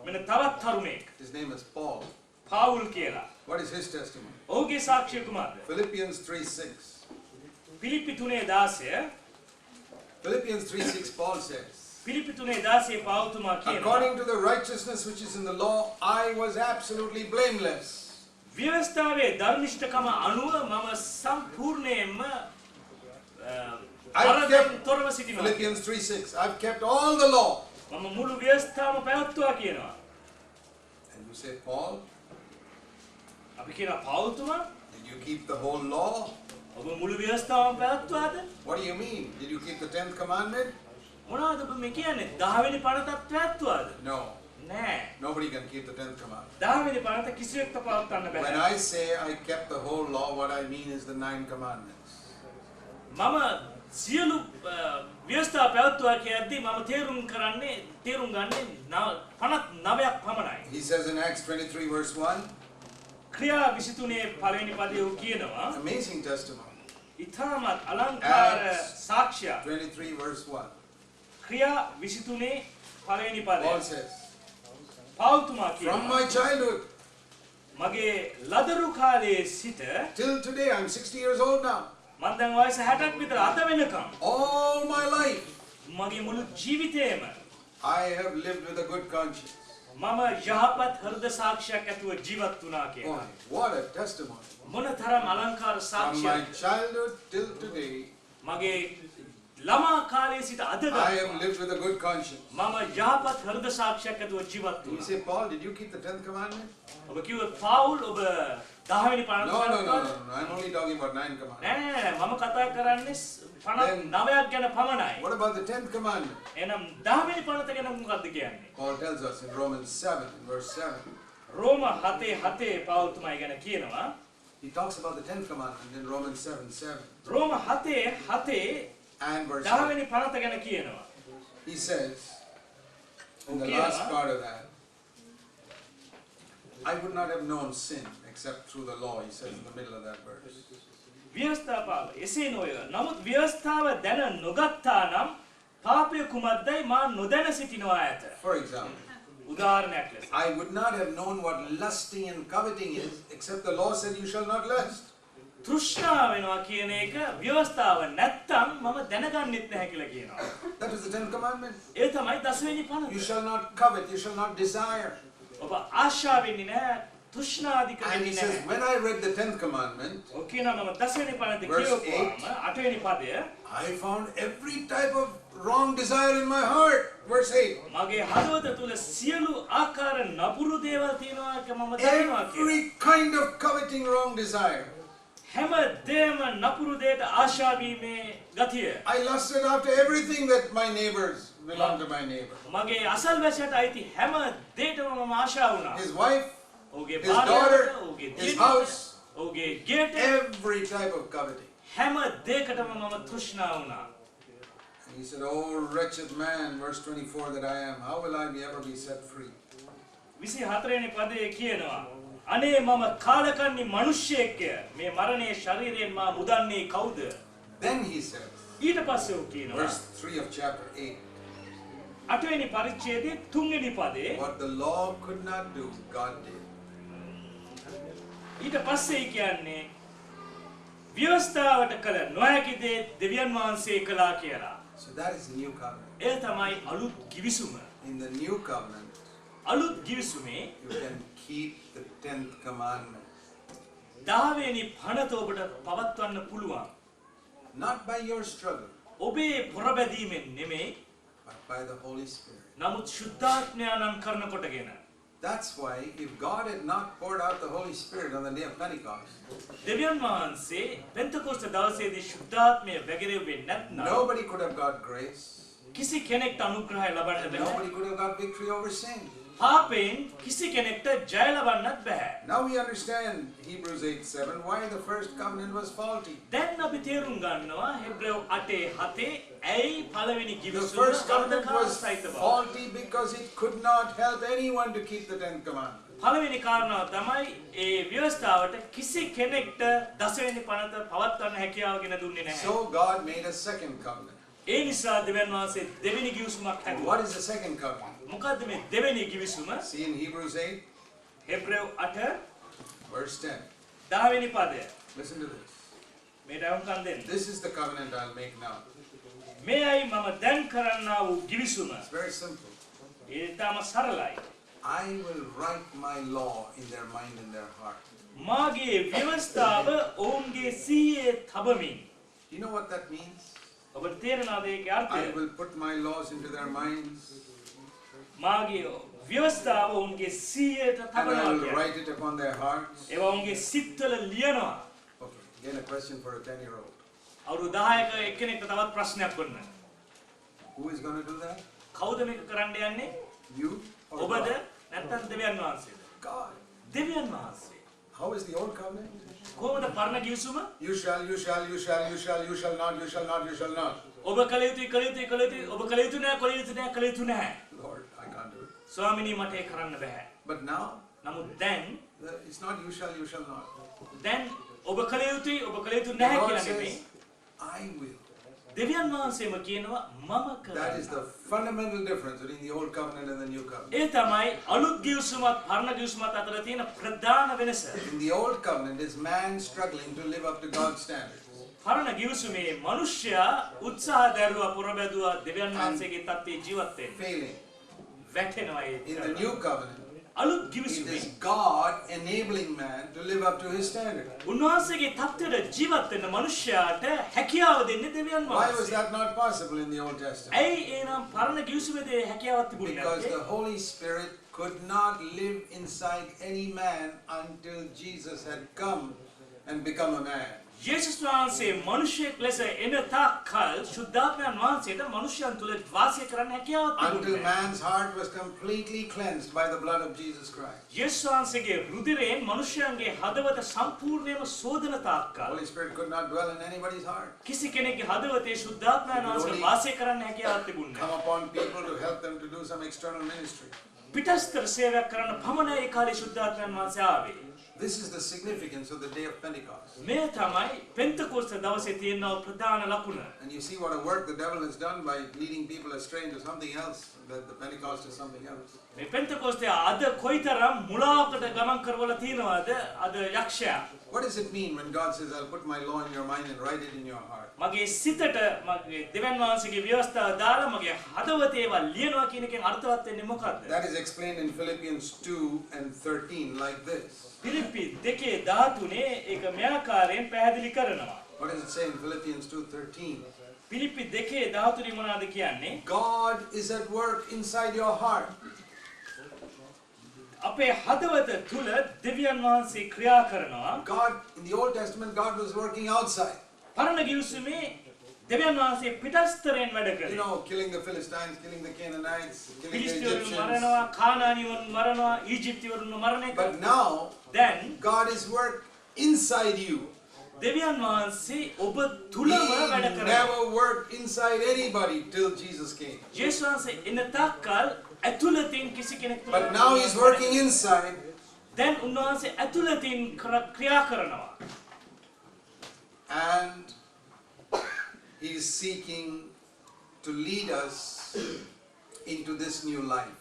Speaker 1: මෙන්න තවත් තරුණෙක්
Speaker 2: His name is Paul.
Speaker 1: Paul කියලා.
Speaker 2: What is his testimony?
Speaker 1: ඔහුගේ සාක්ෂිය කුමක්ද?
Speaker 2: Philippians 3:6.
Speaker 1: පිලිප්පි 3:16
Speaker 2: Philippians 3:6 Paul says,
Speaker 1: පිලිප්පි 3:16 පාවුල්තුමා කියනවා
Speaker 2: according to the righteousness which is in the law, I was absolutely blameless.
Speaker 1: ව්‍යවස්ථාවේ ධර්මිෂ්ඨකම අනුව මම සම්පූර්ණයෙන්ම
Speaker 2: I've kept
Speaker 1: තොරව සිටිනවා.
Speaker 2: Philippians 3:6. I've kept all the law.
Speaker 1: මම මුළු ව්‍යවස්ථාවම පැවැත්තුවා කියනවා.
Speaker 2: And you say, Paul,
Speaker 1: අපි කියනවා පාවුල්තුමා
Speaker 2: did you keep the whole law?
Speaker 1: ඔබ මුළු ව්‍යවස්ථාවම පැවැත්තුවාද?
Speaker 2: What do you mean? Did you keep the 10th commandment?
Speaker 1: මොනවද ඔබ මේ කියන්නේ? 10 වෙනි පනතත් පැවැත්තුවාද?
Speaker 2: No.
Speaker 1: නෑ.
Speaker 2: Nobody can keep the 10th commandment.
Speaker 1: 10 වෙනි පනත කිසිවෙක්ට පවත්වන්න
Speaker 2: When
Speaker 1: බෑ.
Speaker 2: I say I kept the whole law, what I mean is the 9 commandments.
Speaker 1: මම සියලු ව්‍යවස්ථා පැවැත්තුවා කියද්දී මම තේරුම් ගන්නේ 59ක් පමණයි.
Speaker 2: He says in Acts 23 verse 1,
Speaker 1: ක්‍රියා 23 පළවෙනි පදයේ ඔහු කියනවා
Speaker 2: amazing testimony.
Speaker 1: ඉතාමත් අලංකාර සාක්ෂිය.
Speaker 2: 23 verse 1.
Speaker 1: ක්‍රියා 23 පළවෙනි පදය.
Speaker 2: Paul says,
Speaker 1: පාවුල්තුමා
Speaker 2: from
Speaker 1: කියනවා
Speaker 2: my childhood
Speaker 1: මගේ ලදරු කාලයේ සිට
Speaker 2: till today, I'm 60 years old now.
Speaker 1: මම දැන් වයස 60ක් විතර අද වෙනකම්
Speaker 2: All my life,
Speaker 1: මගේ මුළු ජීවිතේම
Speaker 2: I have lived with a good conscience.
Speaker 1: මම යහපත් හෘද සාක්ෂියක් ඇතුව ජීවත් වුණා
Speaker 2: Boy,
Speaker 1: කියනවා.
Speaker 2: what a testimony.
Speaker 1: මොනතරම් අලංකාර
Speaker 2: From my
Speaker 1: සාක්ෂියක්.
Speaker 2: childhood till today,
Speaker 1: මගේ ළමා කාලයේ සිට අද
Speaker 2: I
Speaker 1: දක්වා
Speaker 2: have lived with a good conscience.
Speaker 1: මම යහපත් හෘද සාක්ෂියක් ඇතුව ජීවත්
Speaker 2: You
Speaker 1: වුණා.
Speaker 2: say, Paul, did you keep the 10th commandment?
Speaker 1: ඔබ කිව්වොත් පාවුල් ඔබ 10 වෙනි පනත
Speaker 2: No. I'm only talking about 9 commandments.
Speaker 1: නෑ මම කතා කරන්නේ 59ක් ගැන පමණයි.
Speaker 2: What about the 10th commandment?
Speaker 1: එහෙනම් 10 වෙනි පනත ගැන මොකක්ද කියන්නේ?
Speaker 2: Paul tells us in Romans 7, verse 7.
Speaker 1: රෝම 7:7 පාවුල්තුමා ගැන කියනවා.
Speaker 2: He talks about the 10th commandment in Romans 7:7
Speaker 1: රෝම 7:7
Speaker 2: and verse
Speaker 1: 10
Speaker 2: 8.
Speaker 1: වෙනි පනත ගැන කියනවා.
Speaker 2: He says, in the
Speaker 1: Okay,
Speaker 2: last
Speaker 1: huh?
Speaker 2: part of that, I would not have known sin except through the law, he says in the middle of that verse.
Speaker 1: ව්‍යවස්ථාව එසේ නොය. නමුත් ව්‍යවස්ථාව දැන නොගත්තා නම් පාපය කුමක්දයි මා නොදැන සිටිනවා ඇත.
Speaker 2: For example,
Speaker 1: උදාහරණයක් ලෙස
Speaker 2: I would not have known what lusting and coveting is except the law said you shall not lust.
Speaker 1: තෘෂ්ණාව වෙනවා කියන එක ව්‍යවස්ථාව නැත්තම් මම දැනගන්නෙත් නැහැ කියලා කියනවා.
Speaker 2: That was the 10th commandment.
Speaker 1: ඒ තමයි 10 වෙනි
Speaker 2: You
Speaker 1: පනත.
Speaker 2: shall not covet, you shall not desire.
Speaker 1: ඔබ ආශා වෙන්නේ නැහැ, තෘෂ්ණාදික
Speaker 2: And he
Speaker 1: වෙන්නේ
Speaker 2: says,
Speaker 1: නැහැ.
Speaker 2: when I read the 10th commandment,
Speaker 1: ඔය කියනවා මම 10 වෙනි පනත
Speaker 2: Verse
Speaker 1: කියවුවාම 8 වෙනි පදය
Speaker 2: I found every type of wrong desire in my heart. Verse 8.
Speaker 1: මගේ හදවත තුල සියලු ආකාර නපුරු දේවල් තියෙනවා කියලා මම දන්නවා කියලා.
Speaker 2: Every kind of coveting wrong desire.
Speaker 1: හැම දෙයක්ම නපුරු දෙයට ආශා වීමේ ගතිය.
Speaker 2: I lusted after everything that my neighbors belong to my neighbor.
Speaker 1: මගේ අසල්වැසියට අයිති හැම දෙයකම මම ආශා වුණා.
Speaker 2: His wife,
Speaker 1: ඔහුගේ
Speaker 2: his daughter,
Speaker 1: භාර්යාවට, ඔහුගේ
Speaker 2: his
Speaker 1: දියණියට,
Speaker 2: house,
Speaker 1: ඔහුගේ ගෙයට
Speaker 2: every type of coveting.
Speaker 1: හැම දෙයකටම මම තෘෂ්ණා වුණා.
Speaker 2: And he said, oh wretched man, verse 24 that I am, how will I ever be set free?
Speaker 1: 24 වෙනි පදයේ කියනවා අනේ මම කාලකන්ණි මිනිස්සෙක්ය මේ මරණයේ ශරීරයෙන් මා මුදන්නේ කවුද?
Speaker 2: Then he says,
Speaker 1: ඊට පස්සේ ඔහු කියනවා
Speaker 2: verse 3 of chapter 8,
Speaker 1: 8 වෙනි පරිච්ඡේදයේ 3 වෙනි පදේ
Speaker 2: what the law could not do, God did.
Speaker 1: ඊට පස්සේ කියන්නේ ව්‍යවස්ථාවට කළ නොහැකි දේ දෙවියන් වහන්සේ කළා කියලා.
Speaker 2: So that is the new covenant.
Speaker 1: ඒ තමයි අලුත් කිවිසුම.
Speaker 2: In the new covenant,
Speaker 1: අලුත් කිවිසුමේ
Speaker 2: you can keep the 10th commandment.
Speaker 1: 10 වෙනි පනත ඔබට පවත්වන්න පුළුවන්.
Speaker 2: Not by your struggle,
Speaker 1: ඔබේ පොරබැදීමෙන් නෙමෙයි,
Speaker 2: but by the Holy Spirit.
Speaker 1: නමුත් ශුද්ධාත්මයාණන් කරන කොටගෙන.
Speaker 2: That's why if God had not poured out the Holy Spirit on the day of Pentecost,
Speaker 1: දෙවියන් වහන්සේ පෙන්තකොස්ත දවසේදී ශුද්ධාත්මය වැගිරෙව්වේ නැත්නම්
Speaker 2: nobody could have got grace.
Speaker 1: කිසි කෙනෙක්ට අනුග්‍රහය ලබන්න බැහැ.
Speaker 2: Nobody could have got victory over sin.
Speaker 1: පාපයෙන් කිසි කෙනෙක්ට ජය ලබන්නත් බැහැ.
Speaker 2: Now we understand Hebrews 8:7 why the first covenant was faulty.
Speaker 1: දැන් අපි තේරුම් ගන්නවා හෙබ්‍රේව 8:7 ඇයි පළවෙනි
Speaker 2: The
Speaker 1: කිවිසුම
Speaker 2: first covenant was
Speaker 1: වරදකාරසහිත බව.
Speaker 2: faulty because it could not help anyone to keep the 10th commandment.
Speaker 1: පළවෙනි කාරණාව තමයි ඒ ව්‍යවස්ථාවට කිසි කෙනෙක්ට දසවෙනි පනත පවත්වන්න හැකියාව ගෙන දුන්නේ නැහැ.
Speaker 2: So God made a second covenant.
Speaker 1: ඒ නිසා දෙවියන් වහන්සේ දෙවෙනි කිවිසුමක් හැදුවා.
Speaker 2: What is the second covenant?
Speaker 1: මොකද්ද මේ දෙවෙනි කිවිසුම?
Speaker 2: See in Hebrews 8
Speaker 1: හෙබ්‍රේව 8
Speaker 2: verse 10.
Speaker 1: 10 වෙනි පදය.
Speaker 2: Listen to this.
Speaker 1: මේට අවුම්කම් දෙන්න.
Speaker 2: This is the covenant I'll make now.
Speaker 1: මේයි මම දැන් කරන්නා වූ කිවිසුම.
Speaker 2: It's very simple.
Speaker 1: ඒ තාම සරලයි.
Speaker 2: I will write my law in their mind and their heart.
Speaker 1: මාගේ ව්‍යවස්ථාව ඔවුන්ගේ සිහියේ තබමින්.
Speaker 2: You know what that means?
Speaker 1: ඔබට තේරෙනවද ඒකේ
Speaker 2: I
Speaker 1: අර්ථය?
Speaker 2: will put my laws into their minds
Speaker 1: මාගේ ව්‍යවස්ථාව ඔවුන්ගේ සිහියට
Speaker 2: and I
Speaker 1: තබනවා
Speaker 2: will
Speaker 1: කියන්නේ.
Speaker 2: write it upon their hearts.
Speaker 1: ඒවා ඔවුන්ගේ සිත්වල ලියනවා.
Speaker 2: Okay, again a question for a 10-year-old.
Speaker 1: අවුරුදු 10ක එක්කෙනෙක්ට තවත් ප්‍රශ්නයක් වුණ.
Speaker 2: Who is going to do that?
Speaker 1: කවුද මේක කරන්න යන්නේ?
Speaker 2: You or
Speaker 1: ඔබද
Speaker 2: God?
Speaker 1: නැත්නම් දෙවියන් වහන්සේද?
Speaker 2: God.
Speaker 1: දෙවියන් වහන්සේ.
Speaker 2: How is the old covenant?
Speaker 1: කොහොමද පරණ කිවිසුම?
Speaker 2: You shall, you shall, you shall, you shall, you shall not, you shall not, you shall not.
Speaker 1: ඔබ කළ යුතුයි කළ යුතුයි කළ යුතුයි ඔබ කළ යුතු නැහැ කළ යුතු නැහැ කළ යුතු නැහැ.
Speaker 2: Lord, I can't do it.
Speaker 1: ස්වාමිනී මට ඒක කරන්න බෑ.
Speaker 2: But now,
Speaker 1: නමුත් දැන්
Speaker 2: it's not you shall, you shall not.
Speaker 1: දැන් ඔබ කළ යුතුයි ඔබ කළ යුතු
Speaker 2: The
Speaker 1: නැහැ
Speaker 2: Lord
Speaker 1: කියලා නෙමෙයි.
Speaker 2: says, I will.
Speaker 1: දෙවියන් වහන්සේම කියනවා මම
Speaker 2: That is
Speaker 1: කරනවා.
Speaker 2: the fundamental difference between the old covenant and the new covenant.
Speaker 1: ඒ තමයි අලුත් කිවිසුමත් පරණ කිවිසුමත් අතර තියෙන ප්‍රධාන වෙනස.
Speaker 2: In the old covenant is man struggling to live up to God's standards.
Speaker 1: පරණ කිවිසුමේ මිනිසයා උත්සාහ දරුවා පුරබැදුවා දෙවියන් වහන්සේගේ තත්ත්වයේ ජීවත් වෙන්න.
Speaker 2: Failing.
Speaker 1: වැටෙනවා ඒ.
Speaker 2: In the new covenant,
Speaker 1: අලුත්
Speaker 2: it
Speaker 1: කිවිසුමේ
Speaker 2: is God enabling man to live up to his standard.
Speaker 1: උන්වහන්සේගේ තත්ත්වයට ජීවත් වෙන්න මිනිසයාට හැකියාව දෙන්නේ දෙවියන්
Speaker 2: Why was
Speaker 1: වහන්සේ.
Speaker 2: that not possible in the Old Testament?
Speaker 1: ඇයි එනම් පරණ කිවිසුමේදී හැකියාවක් තිබුණේ
Speaker 2: Because
Speaker 1: නැත්තේ?
Speaker 2: the Holy Spirit could not live inside any man until Jesus had come and become a man.
Speaker 1: යේසුස් වහන්සේ මිනිසෙක් ලෙස එන තාක්කල් ශුද්ධාත්මයන් වහන්සේට මිනිසයන් තුල වාසය කරන්න හැකියාවක්
Speaker 2: Until
Speaker 1: තිබුණේ.
Speaker 2: man's heart was completely cleansed by the blood of Jesus Christ.
Speaker 1: යේසුස් වහන්සේගේ රුධිරයෙන් මිනිසයන්ගේ හදවත සම්පූර්ණයෙන්ම සෝදන
Speaker 2: The
Speaker 1: තාක්කල්
Speaker 2: Holy Spirit could not dwell in anybody's heart.
Speaker 1: කිසි කෙනෙක්ගේ හදවතේ ශුද්ධාත්මයන් වහන්සේ වාසය කරන්න හැකියාවක් තිබුණේ
Speaker 2: Come
Speaker 1: නැහැ.
Speaker 2: upon people to help them to do some external ministry.
Speaker 1: පිටස්තර සේවයක් කරන්න පමණයි ඒ කාලේ ශුද්ධාත්මයන් වහන්සේ ආවේ.
Speaker 2: This is the significance of the day of Pentecost.
Speaker 1: මේ තමයි පෙන්තකොස්ත දවසේ තියෙන ප්‍රධාන ලකුණ.
Speaker 2: And you see what a work the devil has done by leading people astray into something else, that the Pentecost is something else.
Speaker 1: මේ පෙන්තකොස්තේ අද කොයිතරම් මුලාවකට ගමන් කරවලා තියෙනවද අද යක්ෂයා.
Speaker 2: What does it mean when God says, I'll put my law in your mind and write it in your heart?
Speaker 1: මගේ සිතට මගේ දෙවියන් වහන්සේගේ ව්‍යවස්ථාව දාලා මගේ හදවතේ ඒවා ලියනවා කියන එකෙන් අර්ථවත් වෙන්නේ මොකක්ද?
Speaker 2: That is explained in Philippians 2:13 like this.
Speaker 1: පිලිප්පි 2:13 ඒක මේ ආකාරයෙන් පැහැදිලි කරනවා.
Speaker 2: What does it say in Philippians 2:13?
Speaker 1: පිලිප්පි 2:13 මොනවද කියන්නේ?
Speaker 2: God is at work inside your heart.
Speaker 1: අපේ හදවත තුල දෙවියන් වහන්සේ ක්‍රියා කරනවා.
Speaker 2: God, in the Old Testament, God was working outside.
Speaker 1: පරණ කිවිසුමේ දෙවියන් වහන්සේ පිටස්තරයෙන් වැඩ
Speaker 2: You
Speaker 1: කරේ.
Speaker 2: know, killing the Philistines, killing the Canaanites, killing the
Speaker 1: පිලිස්තිවරුන්
Speaker 2: Egyptians.
Speaker 1: මරනවා, කානානීයන් මරනවා, ඊජිප්තිවරුන් මරණ එක.
Speaker 2: But now,
Speaker 1: දැන්
Speaker 2: God is work inside you.
Speaker 1: දෙවියන් වහන්සේ ඔබ
Speaker 2: He
Speaker 1: තුලම වැඩ කරනවා.
Speaker 2: never worked inside anybody till Jesus came.
Speaker 1: යේසුස් වහන්සේ එන තාක්කල් ඇතුළතින් කිසි කෙනෙක් තුල
Speaker 2: But now He's working inside.
Speaker 1: දැන් උන්වහන්සේ ඇතුළතින් ක්‍රියා කරනවා.
Speaker 2: And He's seeking to lead us into this new life.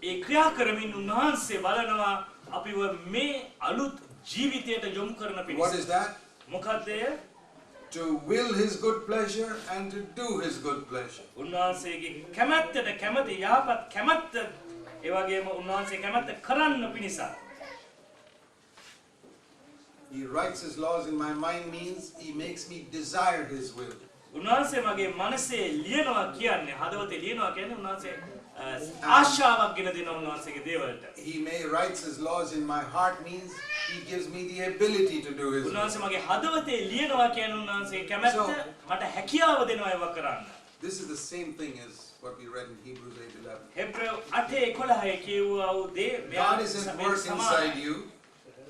Speaker 1: ඒ ක්‍රියා කරමින් උන්වහන්සේ බලනවා අපිව මේ අලුත් ජීවිතයට යොමු කරන
Speaker 2: What
Speaker 1: පිණිස.
Speaker 2: is that?
Speaker 1: මොකක්ද එය?
Speaker 2: To will his good pleasure and to do his good pleasure.
Speaker 1: උන්වහන්සේගේ කැමැත්තට කැමති යහපත් කැමැත්ත ඒ වගේම උන්වහන්සේ කැමැත්ත කරන්න පිණිස.
Speaker 2: He writes his laws in my mind means he makes me desire his will.
Speaker 1: උන්වහන්සේ මගේ මනසේ ලියනවා කියන්නේ හදවතේ ලියනවා කියන්නේ උන්වහන්සේ ආශාවක් ගෙන දෙන උන්වහන්සේගේ දේවල්ට.
Speaker 2: He may writes his laws in my heart means he gives me the ability to do his will.
Speaker 1: උන්වහන්සේ මගේ හදවතේ ලියනවා කියන්නේ උන්වහන්සේ කැමැත්ත මට හැකියාව දෙනවා ඒව කරන්න.
Speaker 2: This is the same thing as what we read in Hebrews 8:11.
Speaker 1: හෙබ්‍රේව 8:11 කියවුවා වූ දේ
Speaker 2: God is at work inside you.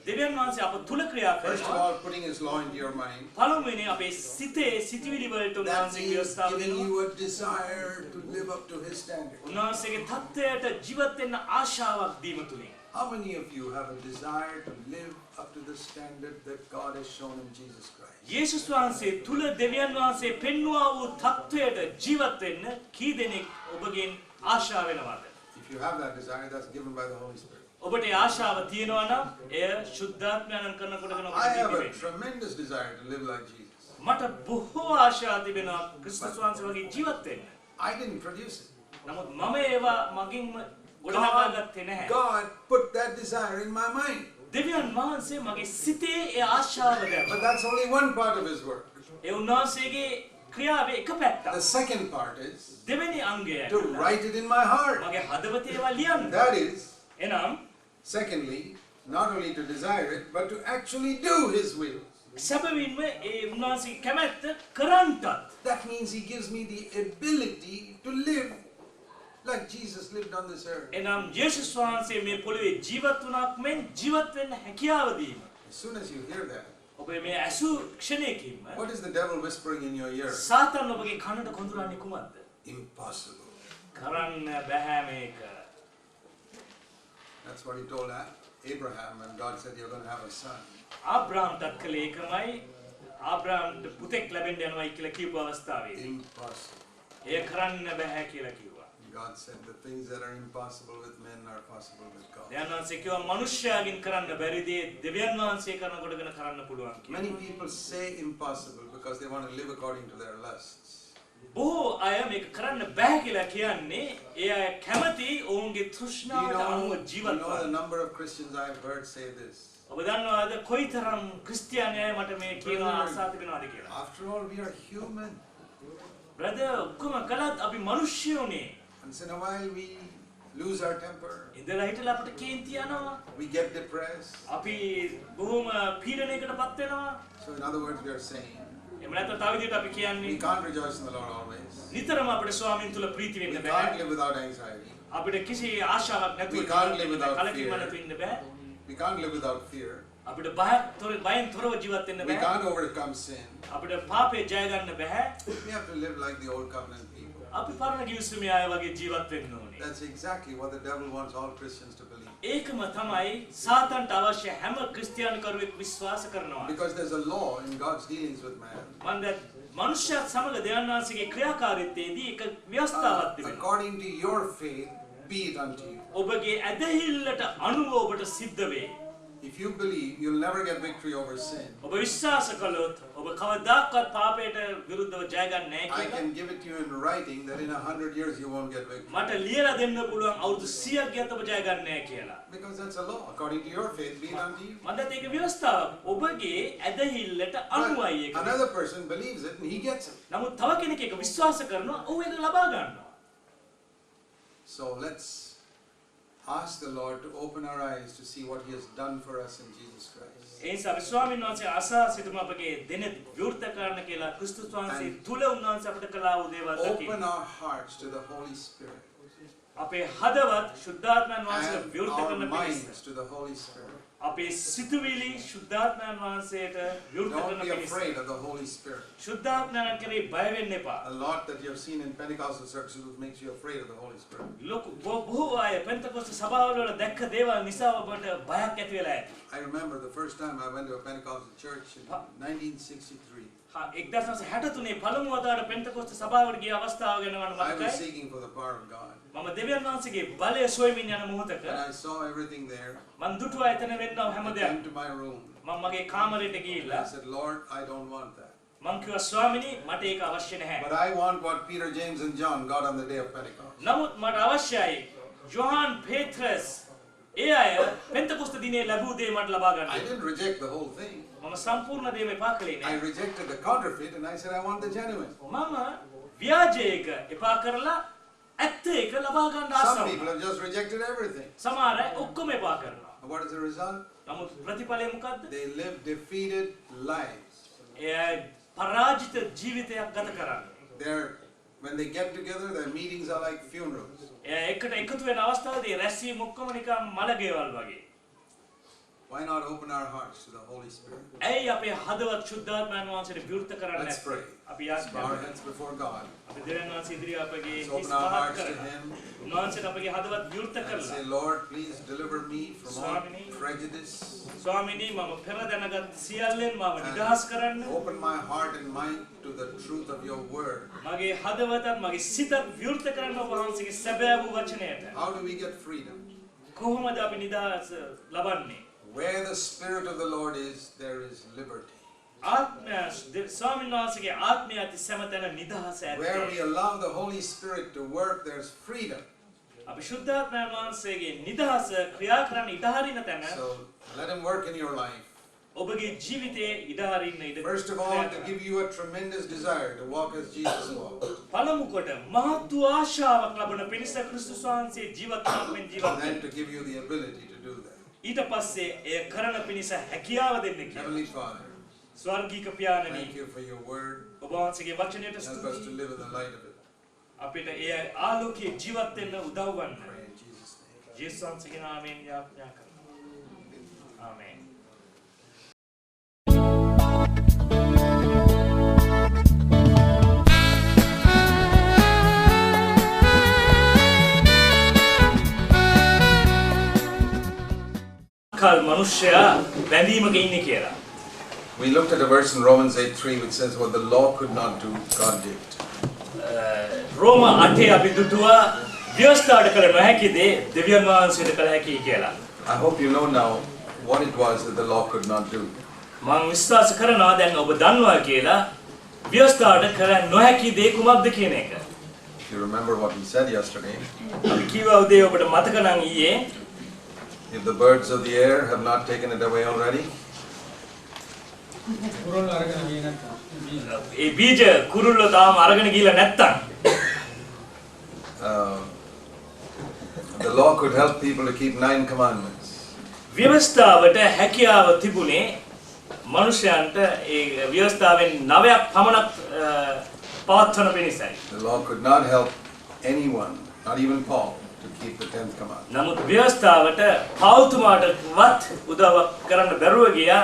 Speaker 1: දෙවියන් වහන්සේ අප තුල ක්‍රියා
Speaker 2: First of
Speaker 1: කරනවා.
Speaker 2: all, putting his law into your mind.
Speaker 1: පළමුවෙනි අපේ සිතේ සිතවිලි වලට
Speaker 2: That
Speaker 1: උන්වහන්සේ
Speaker 2: means
Speaker 1: ව්‍යවස්ථාව
Speaker 2: giving
Speaker 1: දෙනවා.
Speaker 2: you a desire to live up to his standard.
Speaker 1: උන්වහන්සේගේ தත්ත්වයට ජීවත් වෙන්න ආශාවක් දීම තුලින්.
Speaker 2: How many of you have a desire to live up to the standard that God has shown in Jesus Christ?
Speaker 1: යේසුස් වහන්සේ තුල දෙවියන් වහන්සේ පෙන්වුවා වූ தත්ත්වයට ජීවත් වෙන්න කී දෙනෙක් ඔබගෙන් ආශා වෙනවද?
Speaker 2: If you have that desire, that's given by the Holy Spirit.
Speaker 1: ඔබට ඒ ආශාව තියෙනවා නම් එය ශුද්ධාත්මයන් කරනකොටගෙන
Speaker 2: I have
Speaker 1: ඔබට
Speaker 2: a tremendous desire to live like Jesus.
Speaker 1: මට බොහෝ ආශා තිබෙනවා ක්‍රිස්තුස් වහන්සේ වගේ ජීවත් වෙන්න.
Speaker 2: I didn't produce it.
Speaker 1: නමුත් මම ඒවා මගින්ම ගොඩනගා ගත්තේ නැහැ.
Speaker 2: God put that desire in my mind.
Speaker 1: දෙවියන් වහන්සේ මගේ සිතේ ඒ ආශාව
Speaker 2: But
Speaker 1: දැම්මා.
Speaker 2: that's only one part of his work.
Speaker 1: ඒ උන්වහන්සේගේ ක්‍රියාවේ එක පැත්තක්.
Speaker 2: The second part is
Speaker 1: දෙවෙනි අංගය
Speaker 2: to write it in my heart.
Speaker 1: මගේ හදවතේ ඒවා ලියන්න.
Speaker 2: That is,
Speaker 1: එනම්
Speaker 2: secondly, not only to desire it, but to actually do his will.
Speaker 1: සැබවින්ම ඒ උන්වහන්සේගේ කැමැත්ත කරන්ටත්.
Speaker 2: That means he gives me the ability to live like Jesus lived on this earth.
Speaker 1: එනම් යේසුස් වහන්සේ මේ පොළවේ ජීවත් වුණාක් මෙන් ජීවත් වෙන්න හැකියාව දීම.
Speaker 2: As soon as you hear that,
Speaker 1: ඔබ මේ ඇසු ක්ෂණයකින්ම
Speaker 2: what is the devil whispering in your ear?
Speaker 1: සාතන් ඔබගේ කනට කොඳුරන්නේ කුමක්ද?
Speaker 2: Impossible.
Speaker 1: කරන්න බෑ මේක.
Speaker 2: That's what he told Abraham when God said you're going to have a son.
Speaker 1: ආබ්‍රාම්ටත් කළේ ඒකමයි. ආබ්‍රාම්ට පුතෙක් ලැබෙන්න යනවා කියලා කියපු අවස්ථාවේ.
Speaker 2: Impossible.
Speaker 1: එය කරන්න බෑ කියලා කිව්වා.
Speaker 2: God said the things that are impossible with men are possible with God.
Speaker 1: දෙවියන් වහන්සේ කිව්වා මනුෂ්‍යයාගෙන් කරන්න බැරි දේ දෙවියන් වහන්සේ කරනකොටගෙන කරන්න පුළුවන් කියලා.
Speaker 2: Many people say impossible because they want to live according to their lusts.
Speaker 1: බොහෝ අය මේක කරන්න බෑ කියලා කියන්නේ ඒ අය කැමති ඔවුන්ගේ
Speaker 2: Do you
Speaker 1: තෘෂ්ණාවට අනුව
Speaker 2: know
Speaker 1: ජීවත්
Speaker 2: the
Speaker 1: වෙන්න.
Speaker 2: number of Christians I've heard say this?
Speaker 1: ඔබ දන්නවාද කොයිතරම් ක්‍රිස්තියානි අය මට මේ කියනවා ආසා තිබෙනවාද කියලා.
Speaker 2: After all, we are human.
Speaker 1: Brother ඔක්කොම කළත් අපි මිනිස්සුනේ.
Speaker 2: Once in a while we lose our temper.
Speaker 1: ඉඳලා හිටලා අපිට කේන්ති යනවා.
Speaker 2: We get depressed.
Speaker 1: අපි බොහොම පීඩනයකටපත් වෙනවා.
Speaker 2: So in other words, we are saying
Speaker 1: එහෙම නැත්නම් තව විදිහට අපි කියන්නේ
Speaker 2: we can't rejoice in the Lord always.
Speaker 1: නිතරම අපිට ස්වාමීන් තුල ප්‍රීති
Speaker 2: We
Speaker 1: වෙන්න
Speaker 2: can't
Speaker 1: බෑ.
Speaker 2: live without anxiety.
Speaker 1: අපිට කිසි ආශාවක් නැතුව
Speaker 2: We can't live without
Speaker 1: කලකිරීම
Speaker 2: fear.
Speaker 1: නැතුව ඉන්න බෑ.
Speaker 2: We can't live without fear.
Speaker 1: අපිට බයෙන් තොරව ජීවත් වෙන්න
Speaker 2: We
Speaker 1: බෑ.
Speaker 2: can't overcome sin.
Speaker 1: අපිට පාපේ ජය ගන්න බෑ.
Speaker 2: We have to live like the old covenant people.
Speaker 1: අපි පරණ කිවිසුමේ අය වගේ ජීවත් වෙන්න ඕනේ.
Speaker 2: That's exactly what the devil wants all Christians to believe.
Speaker 1: ඒකම තමයි සාතන්ට අවශ්‍ය හැම ක්‍රිස්තියානි කරුවෙක් විශ්වාස කරනවා.
Speaker 2: Because there's a law in God's dealings with man.
Speaker 1: මන්ද මනුෂ්‍යයත් සමග දෙවියන් වහන්සේගේ ක්‍රියාකාරීත්වයේදී එක ව්‍යවස්ථාවක් තිබෙනවා.
Speaker 2: According to your faith, be it unto you.
Speaker 1: ඔබගේ ඇදහිල්ලට අනුව ඔබට සිද්ධ වේ.
Speaker 2: If you believe, you'll never get victory over sin.
Speaker 1: ඔබ විශ්වාස කළොත් ඔබ කවදාකවත් පාපයට විරුද්ධව ජය ගන්න නැහැ
Speaker 2: I
Speaker 1: කියලා.
Speaker 2: can give it to you in writing that in 100 years you won't get victory.
Speaker 1: මට ලියලා දෙන්න පුළුවන් අවුරුදු 100ක් ගියත් ඔබ ජය ගන්න නැහැ කියලා.
Speaker 2: Because that's a law. According to your faith, be it unto you.
Speaker 1: මන්දත් ඒක ව්‍යවස්ථාවක්. ඔබගේ ඇදහිල්ලට අනුවයි ඒක.
Speaker 2: But another person believes it and he gets it.
Speaker 1: නමුත් තව කෙනෙක් ඒක විශ්වාස කරනවා ඔහු ඒක ලබා ගන්නවා.
Speaker 2: So let's ask the Lord to open our eyes to see what he has done for us in Jesus Christ.
Speaker 1: ඒ නිසා අපි ස්වාමීන් වහන්සේ අසා සිටුම අපගේ දෙනෙත් විවෘත කරන්න කියලා ක්‍රිස්තුස් වහන්සේ තුල උන්වහන්සේ අපට කළා වූ දේවල්
Speaker 2: Open
Speaker 1: දකින්න.
Speaker 2: our hearts to the Holy Spirit
Speaker 1: අපේ හදවත් ශුද්ධාත්මයන් වහන්සේ
Speaker 2: and
Speaker 1: විවෘත
Speaker 2: our
Speaker 1: කරන පිණිස.
Speaker 2: minds to the Holy Spirit.
Speaker 1: අපේ සිතුවිලි ශුද්ධාත්මයන් වහන්සේට විවෘත
Speaker 2: Don't
Speaker 1: කරන
Speaker 2: be
Speaker 1: පිණිස.
Speaker 2: afraid of the Holy Spirit.
Speaker 1: ශුද්ධාත්මයන් කෙරෙහි බය වෙන්න එපා.
Speaker 2: A lot that you have seen in Pentecostal circles makes you afraid of the Holy Spirit.
Speaker 1: ලොකු බොහෝ අය පෙන්තකොස්ත සභාවල වල දැක්ක දේවල් නිසා ඔබට බයක් ඇති වෙලා ඇති.
Speaker 2: I remember the first time I went to a Pentecostal church in 1963.
Speaker 1: 1963 පළමු වතාවට පෙන්තකොස්ත සභාවට ගිය අවස්ථාව ගැන මම
Speaker 2: I was
Speaker 1: මතකයි.
Speaker 2: seeking for the power of God.
Speaker 1: මම දෙවියන් වහන්සේගේ බලය සොයමින් යන මොහොතක
Speaker 2: And I saw everything there.
Speaker 1: මම දුටුවා එතන වෙන්නව හැම
Speaker 2: I
Speaker 1: දෙයක්.
Speaker 2: came to my room.
Speaker 1: මම මගේ කාමරයට
Speaker 2: I
Speaker 1: ගිහිල්ලා
Speaker 2: said, Lord, I don't want that.
Speaker 1: මම කිව්වා ස්වාමිනී මට ඒක අවශ්‍ය නැහැ.
Speaker 2: But I want what Peter, James, and John got on the day of Pentecost.
Speaker 1: නමුත් මට අවශ්‍යයි ජොහාන් පේත්‍රස් ඒ අය පෙන්තකොස්ත දිනේ ලැබූ දේ මට ලබා
Speaker 2: I
Speaker 1: ගන්න.
Speaker 2: didn't reject the whole thing.
Speaker 1: මම සම්පූර්ණ දේම එපා කළේ
Speaker 2: I
Speaker 1: නෑ.
Speaker 2: rejected the counterfeit and I said, I want the genuine.
Speaker 1: මම ව්‍යාජයක එපා කරලා ඇත්ත එක ලබා ගන්න ආසාව.
Speaker 2: Some people have just rejected everything.
Speaker 1: සමහර අය ඔක්කොම එපා කරනවා.
Speaker 2: And what is the result?
Speaker 1: නමුත් ප්‍රතිඵලය මොකද්ද?
Speaker 2: They live defeated lives.
Speaker 1: එය පරාජිත ජීවිතයක් ගත කරන්නේ.
Speaker 2: When they get together, their meetings are like funerals.
Speaker 1: එය එකට එකතු වෙන අවස්ථාවේදී රැස්වීම ඔක්කොම නිකන් මලගෙවල් වගේ.
Speaker 2: Why not open our hearts to the Holy Spirit?
Speaker 1: ඇයි අපේ හදවත් ශුද්ධාත්මයන් වහන්සේට විවෘත කරන්නේ
Speaker 2: Let's
Speaker 1: නැත්තේ?
Speaker 2: pray.
Speaker 1: අපි
Speaker 2: Let's bow our
Speaker 1: යාඥා
Speaker 2: heads before God.
Speaker 1: අපි දෙවියන් වහන්සේ ඉදිරියේ අපගේ
Speaker 2: Let's
Speaker 1: හිස්
Speaker 2: open our
Speaker 1: පහත්
Speaker 2: hearts to
Speaker 1: කරලා
Speaker 2: Him
Speaker 1: උන්වහන්සේට අපගේ හදවත් විවෘත
Speaker 2: and
Speaker 1: කරලා
Speaker 2: say, Lord, please deliver me from all
Speaker 1: Swamini.
Speaker 2: prejudice.
Speaker 1: ස්වාමිනී මම පෙර දැනගත් සියල්ලෙන් මම නිදහස් කරන්න
Speaker 2: And open my heart and mind to the truth of your word.
Speaker 1: මගේ හදවතත් මගේ සිතත් විවෘත කරන්න ඔබ වහන්සේගේ සැබෑ වූ වචනයට.
Speaker 2: How do we get freedom?
Speaker 1: කොහොමද අපි නිදහස ලබන්නේ?
Speaker 2: Where the Spirit of the Lord is, there is liberty.
Speaker 1: ආත්මය ස්වාමීන් වහන්සේගේ ආත්මය ඇති සෑමතැන නිදහස
Speaker 2: Where we
Speaker 1: ඇත්තේ.
Speaker 2: allow the Holy Spirit to work, there's freedom.
Speaker 1: අපි ශුද්ධාත්මයන් වහන්සේගේ නිදහස ක්‍රියා කරන්න ඉඩ හරින තැන
Speaker 2: So let Him work in your life.
Speaker 1: ඔබගේ ජීවිතයේ ඉඩ හරින්න ඉඩ.
Speaker 2: First of all, to give you a tremendous desire to walk as Jesus walked.
Speaker 1: පළමු කොට මහත් වූ ආශාවක් ලබන පිණිස ක්‍රිස්තුස් වහන්සේ ජීවත් වීමෙන් ජීවත්
Speaker 2: And then
Speaker 1: වෙන්න.
Speaker 2: to give you the ability to do that.
Speaker 1: ඊට පස්සේ එය කරන පිණිස හැකියාව දෙන්න කියලා.
Speaker 2: Heavenly Father,
Speaker 1: ස්වර්ගීය පියාණනි
Speaker 2: thank you for your word.
Speaker 1: ඔබ වහන්සේගේ වචනයට
Speaker 2: Help us to
Speaker 1: ස්තුතියි.
Speaker 2: live in the light of it.
Speaker 1: අපිට ඒ ආලෝකයේ ජීවත් වෙන්න උදව් වන්න.
Speaker 2: Pray in Jesus' name.
Speaker 1: ජේසුස් වහන්සේගේ නාමයෙන් යාඥා කරනවා. ආමේන්. කල් මිනිසයා බැඳීමක ඉන්නේ කියලා.
Speaker 2: We looked at a verse in Romans 8:3 which says, what the law could not do, God did.
Speaker 1: රෝම 8 අපි දුටුවා ව්‍යවස්ථාවට කළ නොහැකි දේ දෙවියන් වහන්සේට කළ හැකියි කියලා.
Speaker 2: I hope you know now what it was that the law could not do.
Speaker 1: මම විශ්වාස කරනවා දැන් ඔබ දන්නවා කියලා ව්‍යවස්ථාවට කළ නොහැකි දේ කුමක්ද කියන එක.
Speaker 2: If you remember what we said yesterday,
Speaker 1: අපි කිව්වා උදේ ඔබට මතක නම් ඊයේ
Speaker 2: if the birds of the air have not taken it away already,
Speaker 1: ඒ බීජ කුරුල්ලෝ තාම අරගෙන ගිහලා නැත්තම්
Speaker 2: the law could help people to keep 9 commandments.
Speaker 1: ව්‍යවස්ථාවට හැකියාව තිබුණේ මනුෂ්‍යයන්ට ඒ ව්‍යවස්ථාවෙන් 9ක් පමණක් පවත්වන පිණිසයි.
Speaker 2: The law could not help anyone, not even Paul, to keep the 10th commandment.
Speaker 1: නමුත් ව්‍යවස්ථාවට පෞතුමාටවත් උදව් කරන්න බැරුව ගියා